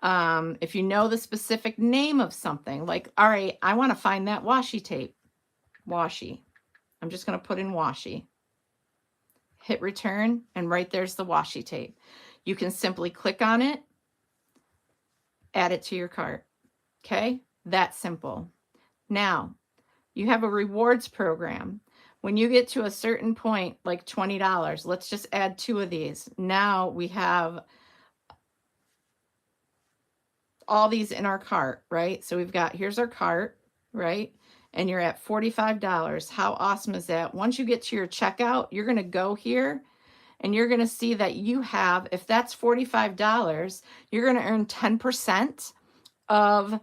If you know the specific name of something, like, all right, I want to find that washi tape. Washi. I'm just going to put in washi. Hit return, and right there's the washi tape. You can simply click on it, add it to your cart. Okay, that simple. Now, you have a rewards program. When you get to a certain point, like $20, let's just add 2 of these. Now we have all these in our cart, right? So we've got, here's our cart, right? And you're at $45. How awesome is that? Once you get to your checkout, you're going to go here and you're going to see that you have, if that's $45, you're going to earn 10% of,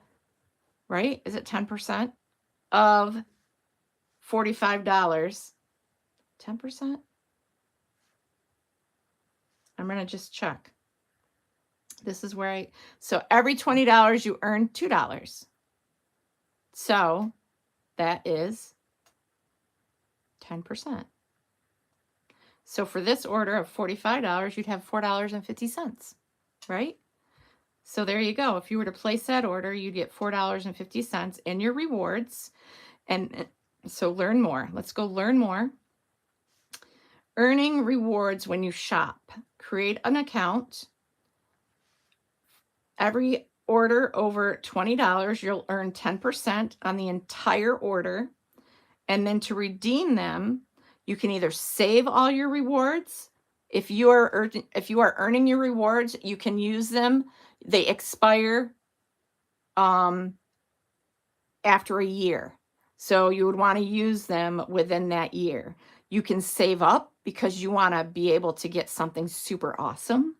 right? Is it 10% of $45? 10%? I'm going to just check. This is where so every $20 you earn $2. So that is 10%. So for this order of $45, you'd have $4.50, right? So there you go. If you were to place that order, you'd get $4.50 in your rewards. And so learn more. Let's go learn more. Earning rewards when you shop. Create an account. Every order over $20, you'll earn 10% on the entire order. And then to redeem them, you can either save all your rewards. If you are earning your rewards, you can use them. They expire after a year. So you would want to use them within that year. You can save up because you want to be able to get something super awesome.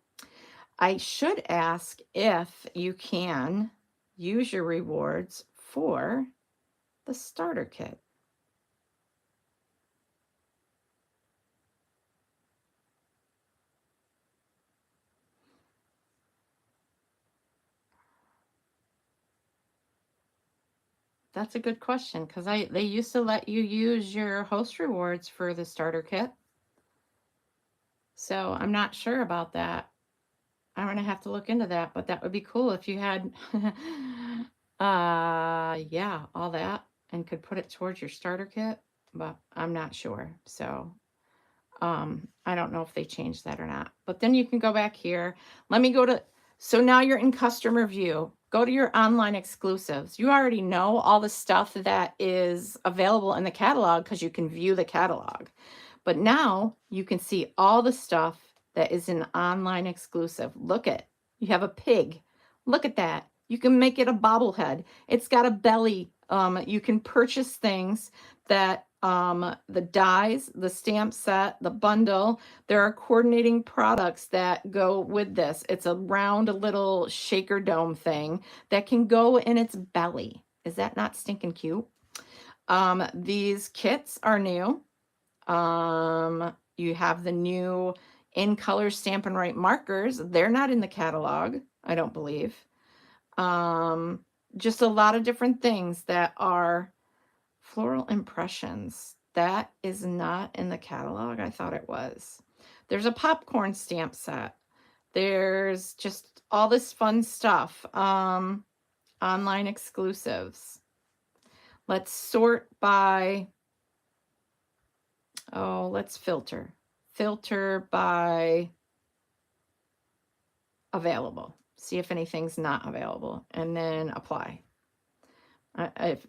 I should ask if you can use your rewards for the starter kit. That's a good question, because they used to let you use your host rewards for the starter kit. So I'm not sure about that. I'm gonna have to look into that, but that would be cool if you had yeah, all that and could put it towards your starter kit, but I'm not sure. So I don't know if they changed that or not. But then you can go back here. Let me go to, so now you're in customer view. Go to your online exclusives. You already know all the stuff that is available in the catalog because you can view the catalog. But now you can see all the stuff that is an online exclusive. Look at, you have a pig. Look at that. You can make it a bobblehead. It's got a belly. You can purchase things that the dies, the stamp set, the bundle. There are coordinating products that go with this. It's a round little shaker dome thing that can go in its belly. Is that not stinking cute? These kits are new. You have the new in color Stampin' Write markers. They're not in the catalog, I don't believe. Just a lot of different things that are floral impressions. That is not in the catalog. I thought it was. There's a popcorn stamp set. There's just all this fun stuff. Online exclusives. Let's sort by, oh, let's filter. Filter by available. See if anything's not available, and then apply.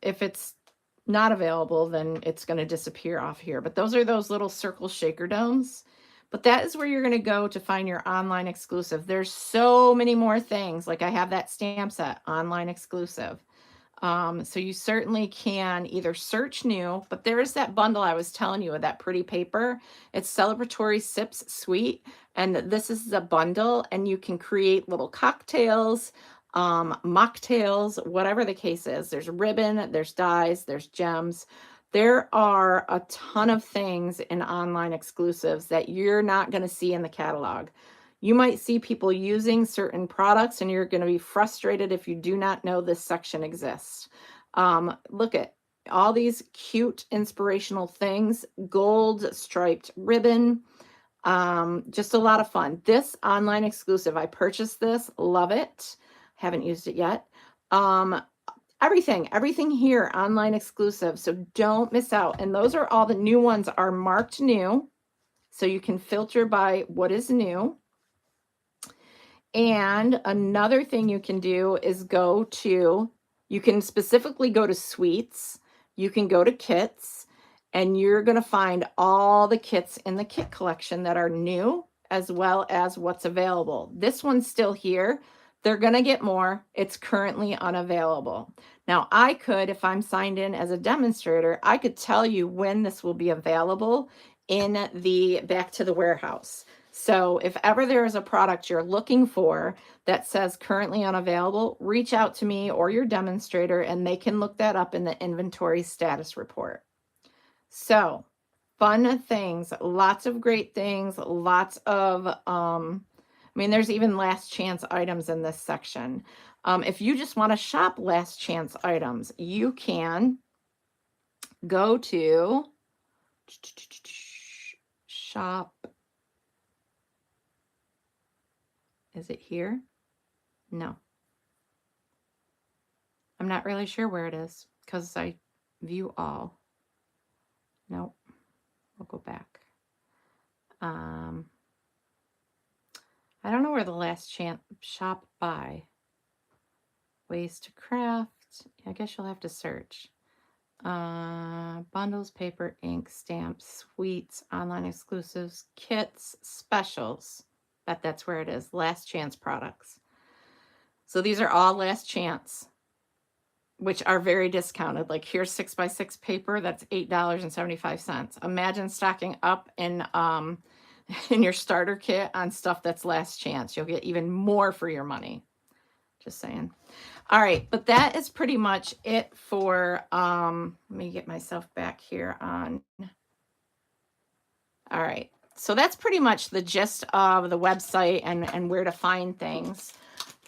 If it's not available, then it's going to disappear off here. But those are those little circle shaker domes. But that is where you're going to go to find your online exclusive. There's so many more things. Like I have that stamp set, online exclusive. So you certainly can either search new, but there's that bundle I was telling you with that pretty paper. It's Celebratory Sips Suite, and this is the bundle, and you can create little cocktails, mocktails, whatever the case is. There's ribbon, there's dies, there's gems. There are a ton of things in online exclusives that you're not going to see in the catalog. You might see people using certain products and you're going to be frustrated if you do not know this section exists. Look at all these cute inspirational things, gold striped ribbon, just a lot of fun. This online exclusive, I purchased this, love it. Haven't used it yet. everything here, online exclusive. So don't miss out. And those are all the new ones are marked new. So you can filter by what is new. And another thing you can do is you can specifically go to suites, you can go to kits, and you're going to find all the kits in the kit collection that are new, as well as what's available. This one's still here. They're going to get more. It's currently unavailable. Now, I could, if I'm signed in as a demonstrator, I could tell you when this will be available in the back to the warehouse. So if ever there is a product you're looking for that says currently unavailable, reach out to me or your demonstrator and they can look that up in the inventory status report. So fun things, lots of great things, lots of, there's even last chance items in this section. If you just want to shop last chance items, you can go to shop. Is it here? No. I'm not really sure where it is because I view all. Nope. We'll go back. I don't know where the last chance shop by. Ways to craft. I guess you'll have to search. Bundles, paper, ink, stamps, sweets, online exclusives, kits, specials. Bet that's where it is. Last chance products. So these are all last chance, which are very discounted. Like here's 6x6 paper. That's $8.75. Imagine stocking up in your starter kit on stuff that's last chance. You'll get even more for your money. Just saying. All right, but that is pretty much it for, let me get myself back here on. All right, so that's pretty much the gist of the website and where to find things.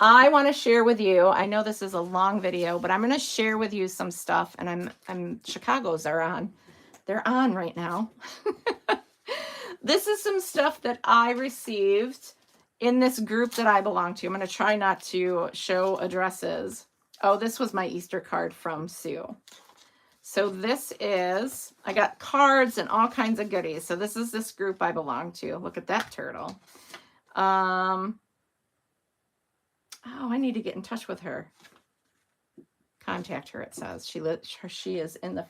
I want to share with you, I know this is a long video, but I'm going to share with you some stuff, and Chicago's are on. They're on right now. This is some stuff that I received in this group that I belong to. I'm going to try not to show addresses. Oh, this was my Easter card from Sue. So this is, I got cards and all kinds of goodies. So this is this group I belong to. Look at that turtle. Oh, I need to get in touch with her. Contact her, it says. She is in the,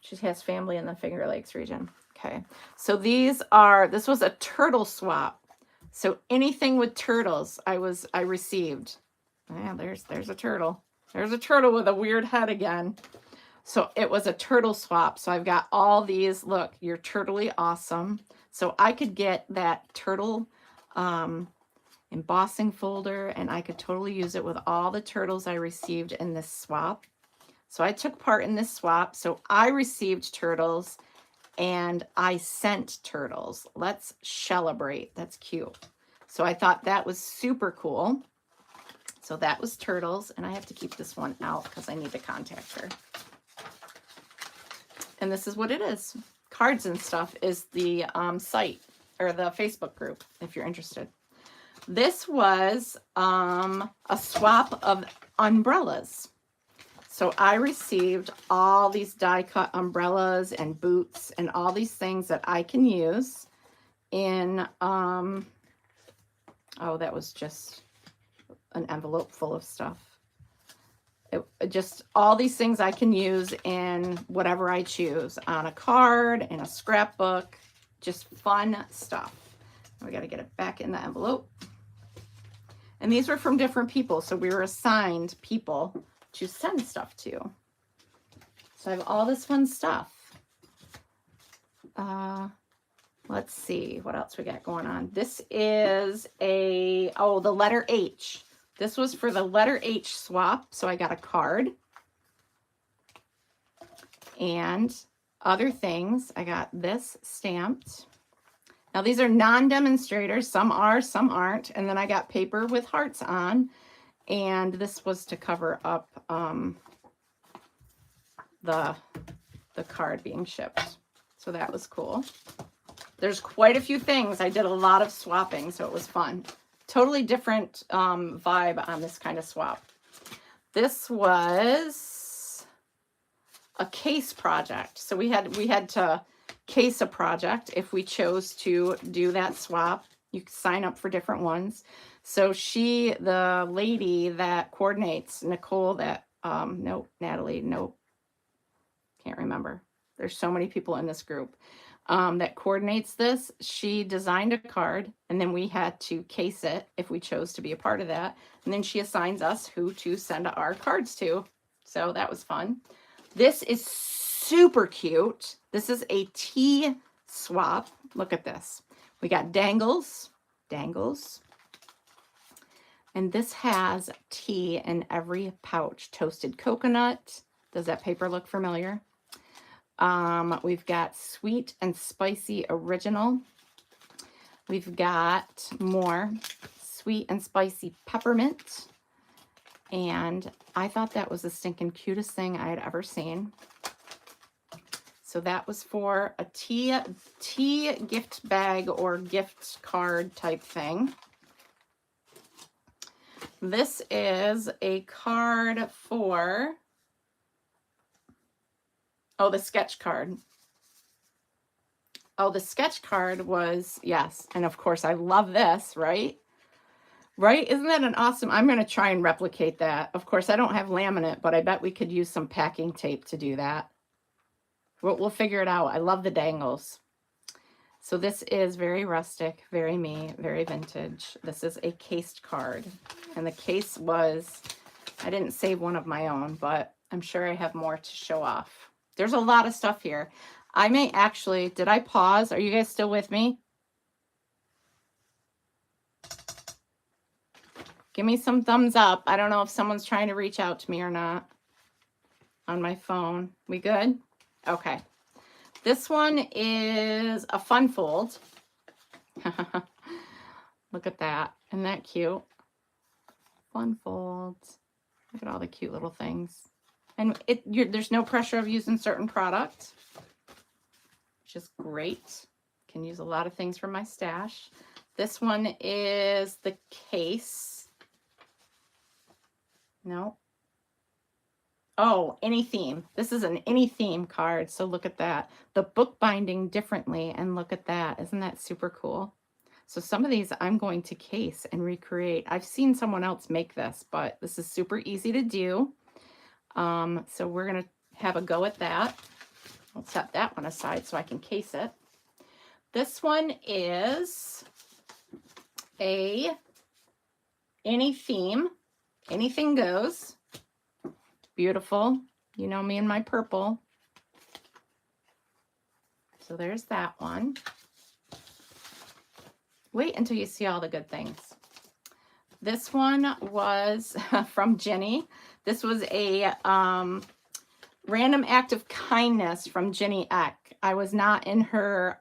she has family in the Finger Lakes region. Okay, so this was a turtle swap. So anything with turtles, I received. Yeah, there's a turtle. There's a turtle with a weird head again. So it was a turtle swap. So I've got all these. Look, you're turtly awesome. So I could get that turtle embossing folder, and I could totally use it with all the turtles I received in this swap. So I took part in this swap. So I received turtles and I sent turtles. Let's celebrate. That's cute. So I thought that was super cool. So that was turtles, and I have to keep this one out because I need to contact her. And this is what it is. Cards and stuff is the site or the Facebook group if you're interested. This was a swap of umbrellas. So I received all these die-cut umbrellas and boots and all these things that I can use in, oh, that was just an envelope full of stuff. Just all these things I can use in whatever I choose, on a card, in a scrapbook, just fun stuff. We got to get it back in the envelope. And these were from different people, so we were assigned people to send stuff to. So I have all this fun stuff. Let's see what else we got going on. This is the letter H. This was for the letter H swap. So I got a card and other things. I got this stamped. Now these are non-demonstrators. Some are, some aren't. And then I got paper with hearts on. And this was to cover up the card being shipped. So that was cool. There's quite a few things. I did a lot of swapping, so it was fun. Totally different vibe on this kind of swap. This was a case project. So we had to case a project if we chose to do that swap. You can sign up for different ones. So the lady that coordinates, Nicole, that nope, Natalie, nope, can't remember. There's so many people in this group that coordinates this. She designed a card, and then we had to case it if we chose to be a part of that. And then she assigns us who to send our cards to. So that was fun. This is super cute. This is a tea swap. Look at this. We got dangles. And this has tea in every pouch. Toasted coconut. Does that paper look familiar? We've got sweet and spicy original. We've got more sweet and spicy peppermint. And I thought that was the stinking cutest thing I had ever seen. So that was for a tea gift bag or gift card type thing. This is a card for, oh, the sketch card. Oh, the sketch card was, yes. And of course, I love this, right? Right? Isn't that an awesome, I'm going to try and replicate that. Of course, I don't have laminate, but I bet we could use some packing tape to do that. We'll figure it out. I love the dangles. So this is very rustic, very me, very vintage. This is a cased card. And the case was, I didn't save one of my own, but I'm sure I have more to show off. There's a lot of stuff here. I may actually, did I pause? Are you guys still with me? Give me some thumbs up. I don't know if someone's trying to reach out to me or not on my phone. We good? Okay. This one is a fun fold. Look at that. Isn't that cute? Fun folds. Look at all the cute little things. And there's no pressure of using certain products, which is great. Can use a lot of things from my stash. This one is the case. No. Oh, any theme. This is an any theme card. So look at that. The book binding differently. And look at that. Isn't that super cool? So some of these I'm going to case and recreate. I've seen someone else make this, but this is super easy to do. So we're going to have a go at that. I'll set that one aside so I can case it. This one is a any theme. Anything goes. Beautiful. You know me and my purple. So there's that one. Wait until you see all the good things. This one was from Jenny. This was a random act of kindness from Jenny Eck. I was not her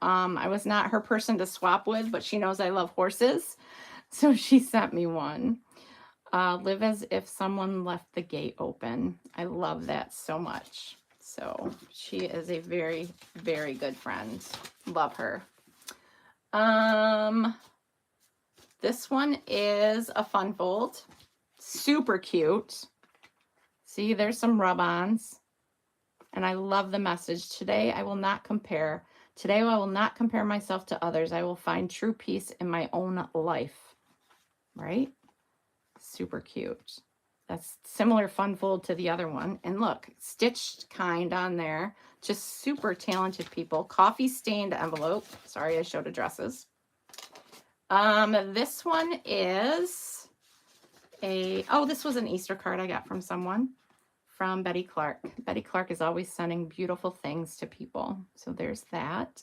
person to swap with, but she knows I love horses. So she sent me one. Live as if someone left the gate open. I love that so much. So she is a very, very good friend. Love her. This one is a fun fold. Super cute. See, there's some rub-ons. And I love the message. Today I will not compare. Today I will not compare myself to others. I will find true peace in my own life. Right? Super cute. That's similar fun fold to the other one. And look, stitched kind on there. Just super talented people. Coffee stained envelope. Sorry, I showed addresses. This one is this was an Easter card I got from someone, from Betty Clark. Betty Clark is always sending beautiful things to people. So there's that.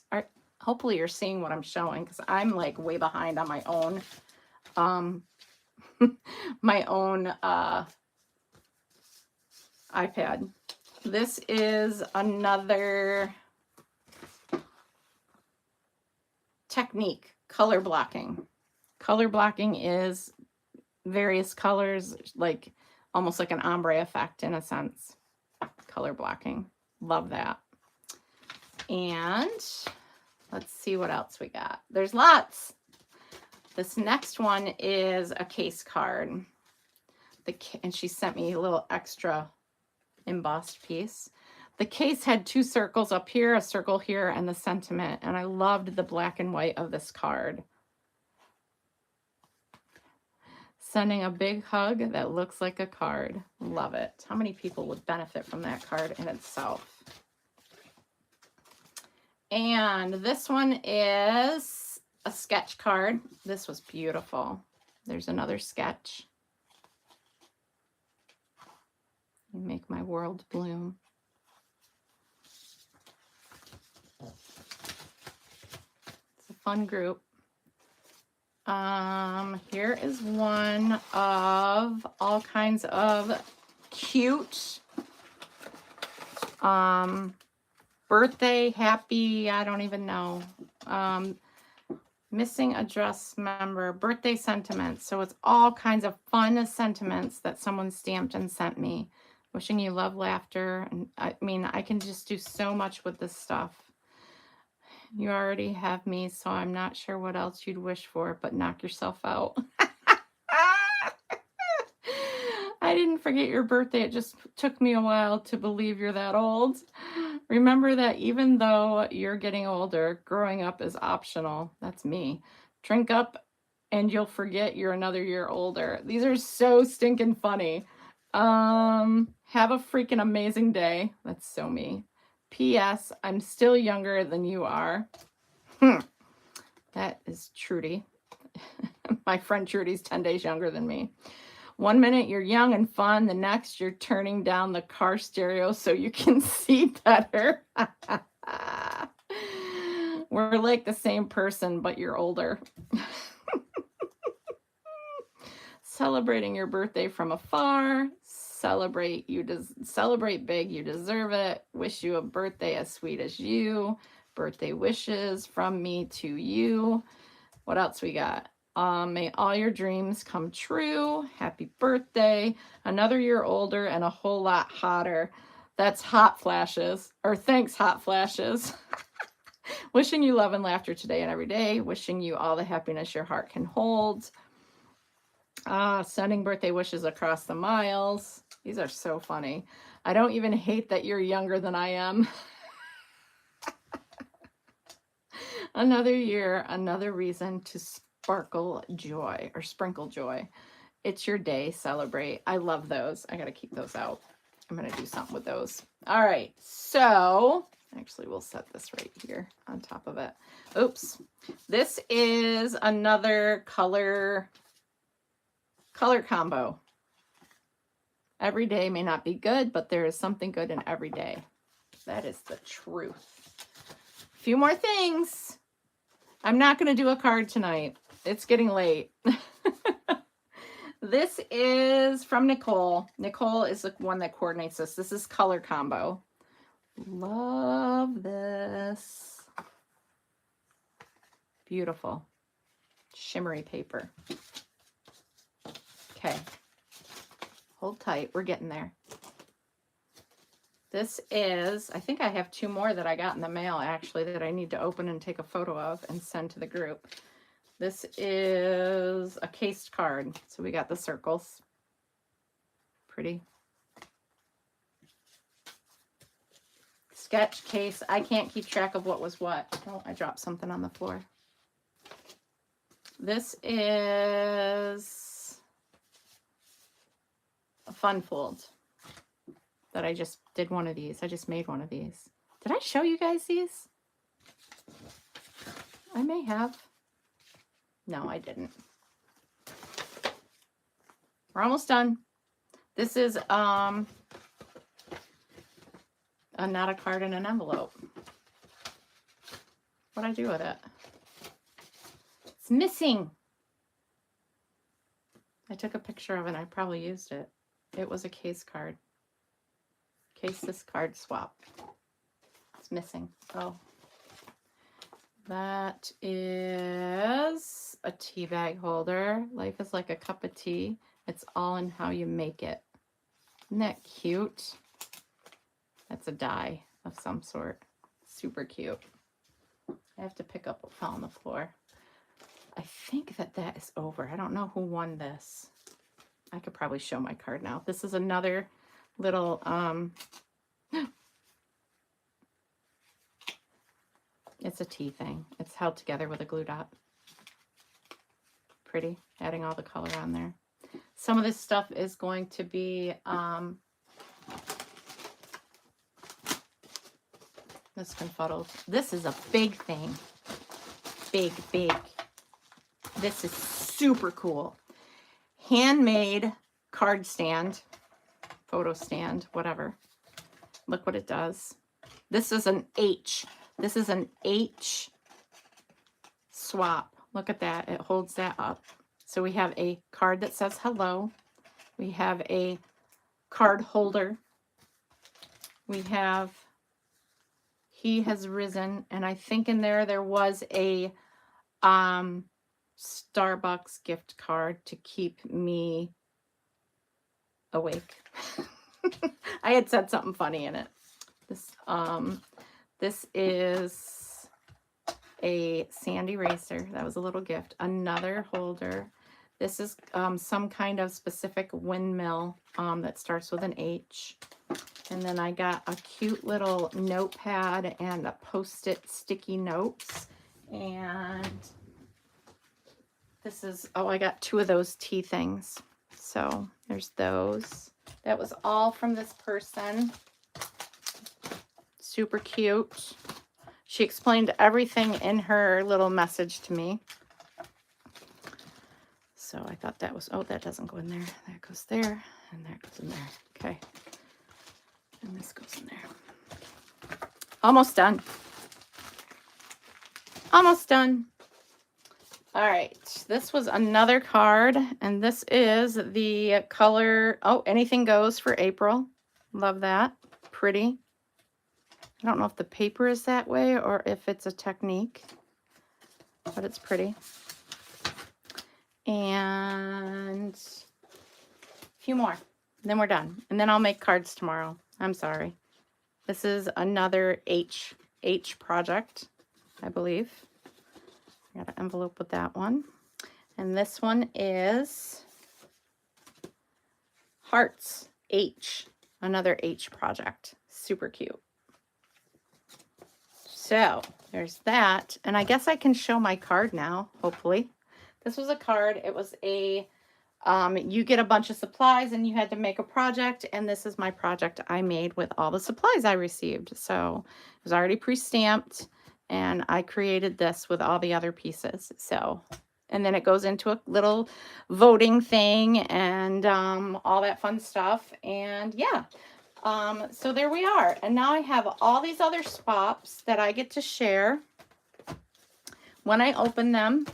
Hopefully you're seeing what I'm showing, because I'm like way behind on my own iPad. This is another technique, color blocking. Color blocking is various colors, like almost like an ombre effect in a sense. Color blocking. Love that. And let's see what else we got. There's lots. This next one is a case card. and she sent me a little extra embossed piece. The case had 2 circles up here, a circle here, and the sentiment, and I loved the black and white of this card. Sending a big hug that looks like a card. Love it. How many people would benefit from that card in itself? And this one is a sketch card. This was beautiful. There's another sketch. You make my world bloom. It's a fun group. Here is one of all kinds of cute birthday, happy, I don't even know. Missing address member, birthday sentiments. So it's all kinds of fun sentiments that someone stamped and sent me. Wishing you love, laughter. And I mean, I can just do so much with this stuff. You already have me, so I'm not sure what else you'd wish for, but knock yourself out. I didn't forget your birthday. It just took me a while to believe you're that old. Remember that even though you're getting older, growing up is optional. That's me. Drink up and you'll forget you're another year older. These are so stinking funny. Have a freaking amazing day. That's so me. P.S. I'm still younger than you are. That is Trudy. My friend Trudy's 10 days younger than me. 1 minute you're young and fun. The next you're turning down the car stereo so you can see better. We're like the same person, but you're older. Celebrating your birthday from afar. Celebrate big, you deserve it. Wish you a birthday as sweet as you. Birthday wishes from me to you. What else we got? May all your dreams come true. Happy birthday. Another year older and a whole lot hotter. That's hot flashes. Or thanks, hot flashes. Wishing you love and laughter today and every day. Wishing you all the happiness your heart can hold. Sending birthday wishes across the miles. These are so funny. I don't even hate that you're younger than I am. Another year, another reason to sprinkle joy. It's your day, celebrate. I love those. I gotta keep those out. I'm gonna do something with those. All right, so actually we'll set this right here on top of it. Oops. This is another color combo. Every day may not be good, but there is something good in every day. That is the truth. A few more things. I'm not going to do a card tonight. It's getting late. This is from Nicole. Nicole is the one that coordinates this. This is color combo. Love this. Beautiful. Shimmery paper. Okay. Hold tight. We're getting there. This is, I think I have 2 more that I got in the mail, actually, that I need to open and take a photo of and send to the group. This is a cased card. So we got the circles. Pretty. Sketch case. I can't keep track of what was what. Oh, I dropped something on the floor. This is a fun fold that I just did one of these. I just made one of these. Did I show you guys these? I may have. No, I didn't. We're almost done. This is not a card in an envelope. What'd I do with it? It's missing. I took a picture of it and I probably used it. It was a case card. Case this card swap. It's missing. Oh. That is a tea bag holder. Life is like a cup of tea. It's all in how you make it. Isn't that cute? That's a die of some sort. Super cute. I have to pick up what fell on the floor. I think that is over. I don't know who won this. I could probably show my card now. This is another little, it's a tea thing. It's held together with a glue dot. Pretty, adding all the color on there. Some of this stuff is going to be, this confuddled. This is a big thing. Big, big. This is super cool. Handmade card stand, photo stand, whatever. Look what it does. This is an H. This is an H swap. Look at that. It holds that up. So we have a card that says hello. We have a card holder. We have he has risen. And I think in there was a Starbucks gift card to keep me awake. I had said something funny in it. This is a sand eraser. That was a little gift. Another holder. This is some kind of specific windmill that starts with an H. And then I got a cute little notepad and a Post-it sticky notes. And this is, oh, I got 2 of those tea things. So there's those. That was all from this person. Super cute. She explained everything in her little message to me. So I thought that was, oh, that doesn't go in there. That goes there, and that goes in there. Okay. And this goes in there. Almost done. Almost done. All right. This was another card, and this is the color, oh, Anything Goes for April. Love that. Pretty. I don't know if the paper is that way or if it's a technique, but it's pretty. And a few more, then we're done. And then I'll make cards tomorrow. I'm sorry. This is another H project, I believe. I got an envelope with that one. And this one is Hearts H, another H project. Super cute. So there's that. And I guess I can show my card now, hopefully. This was a card. It was a, you get a bunch of supplies and you had to make a project. And this is my project I made with all the supplies I received. So it was already pre-stamped and I created this with all the other pieces. So, and then it goes into a little voting thing and all that fun stuff. And yeah. So there we are. And now I have all these other swaps that I get to share. When I open them,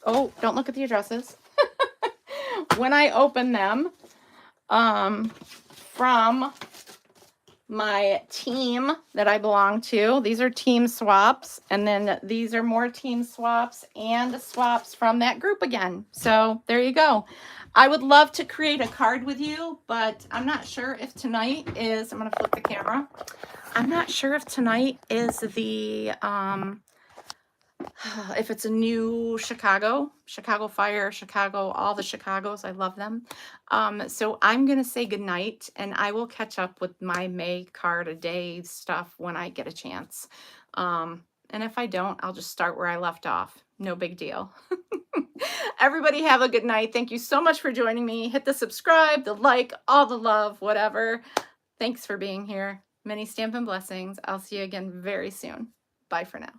oh, don't look at the addresses. When I open them from my team that I belong to, these are team swaps. And then these are more team swaps and swaps from that group again. So there you go. I would love to create a card with you, but I'm not sure if tonight is, I'm going to flip the camera. I'm not sure if tonight is the, if it's a new Chicago Fire, Chicago, all the Chicagos. I love them. So I'm going to say goodnight and I will catch up with my May card a day stuff when I get a chance. And if I don't, I'll just start where I left off. No big deal. Everybody have a good night. Thank you so much for joining me. Hit the subscribe, the like, all the love, whatever. Thanks for being here. Many Stampin' Blessings. I'll see you again very soon. Bye for now.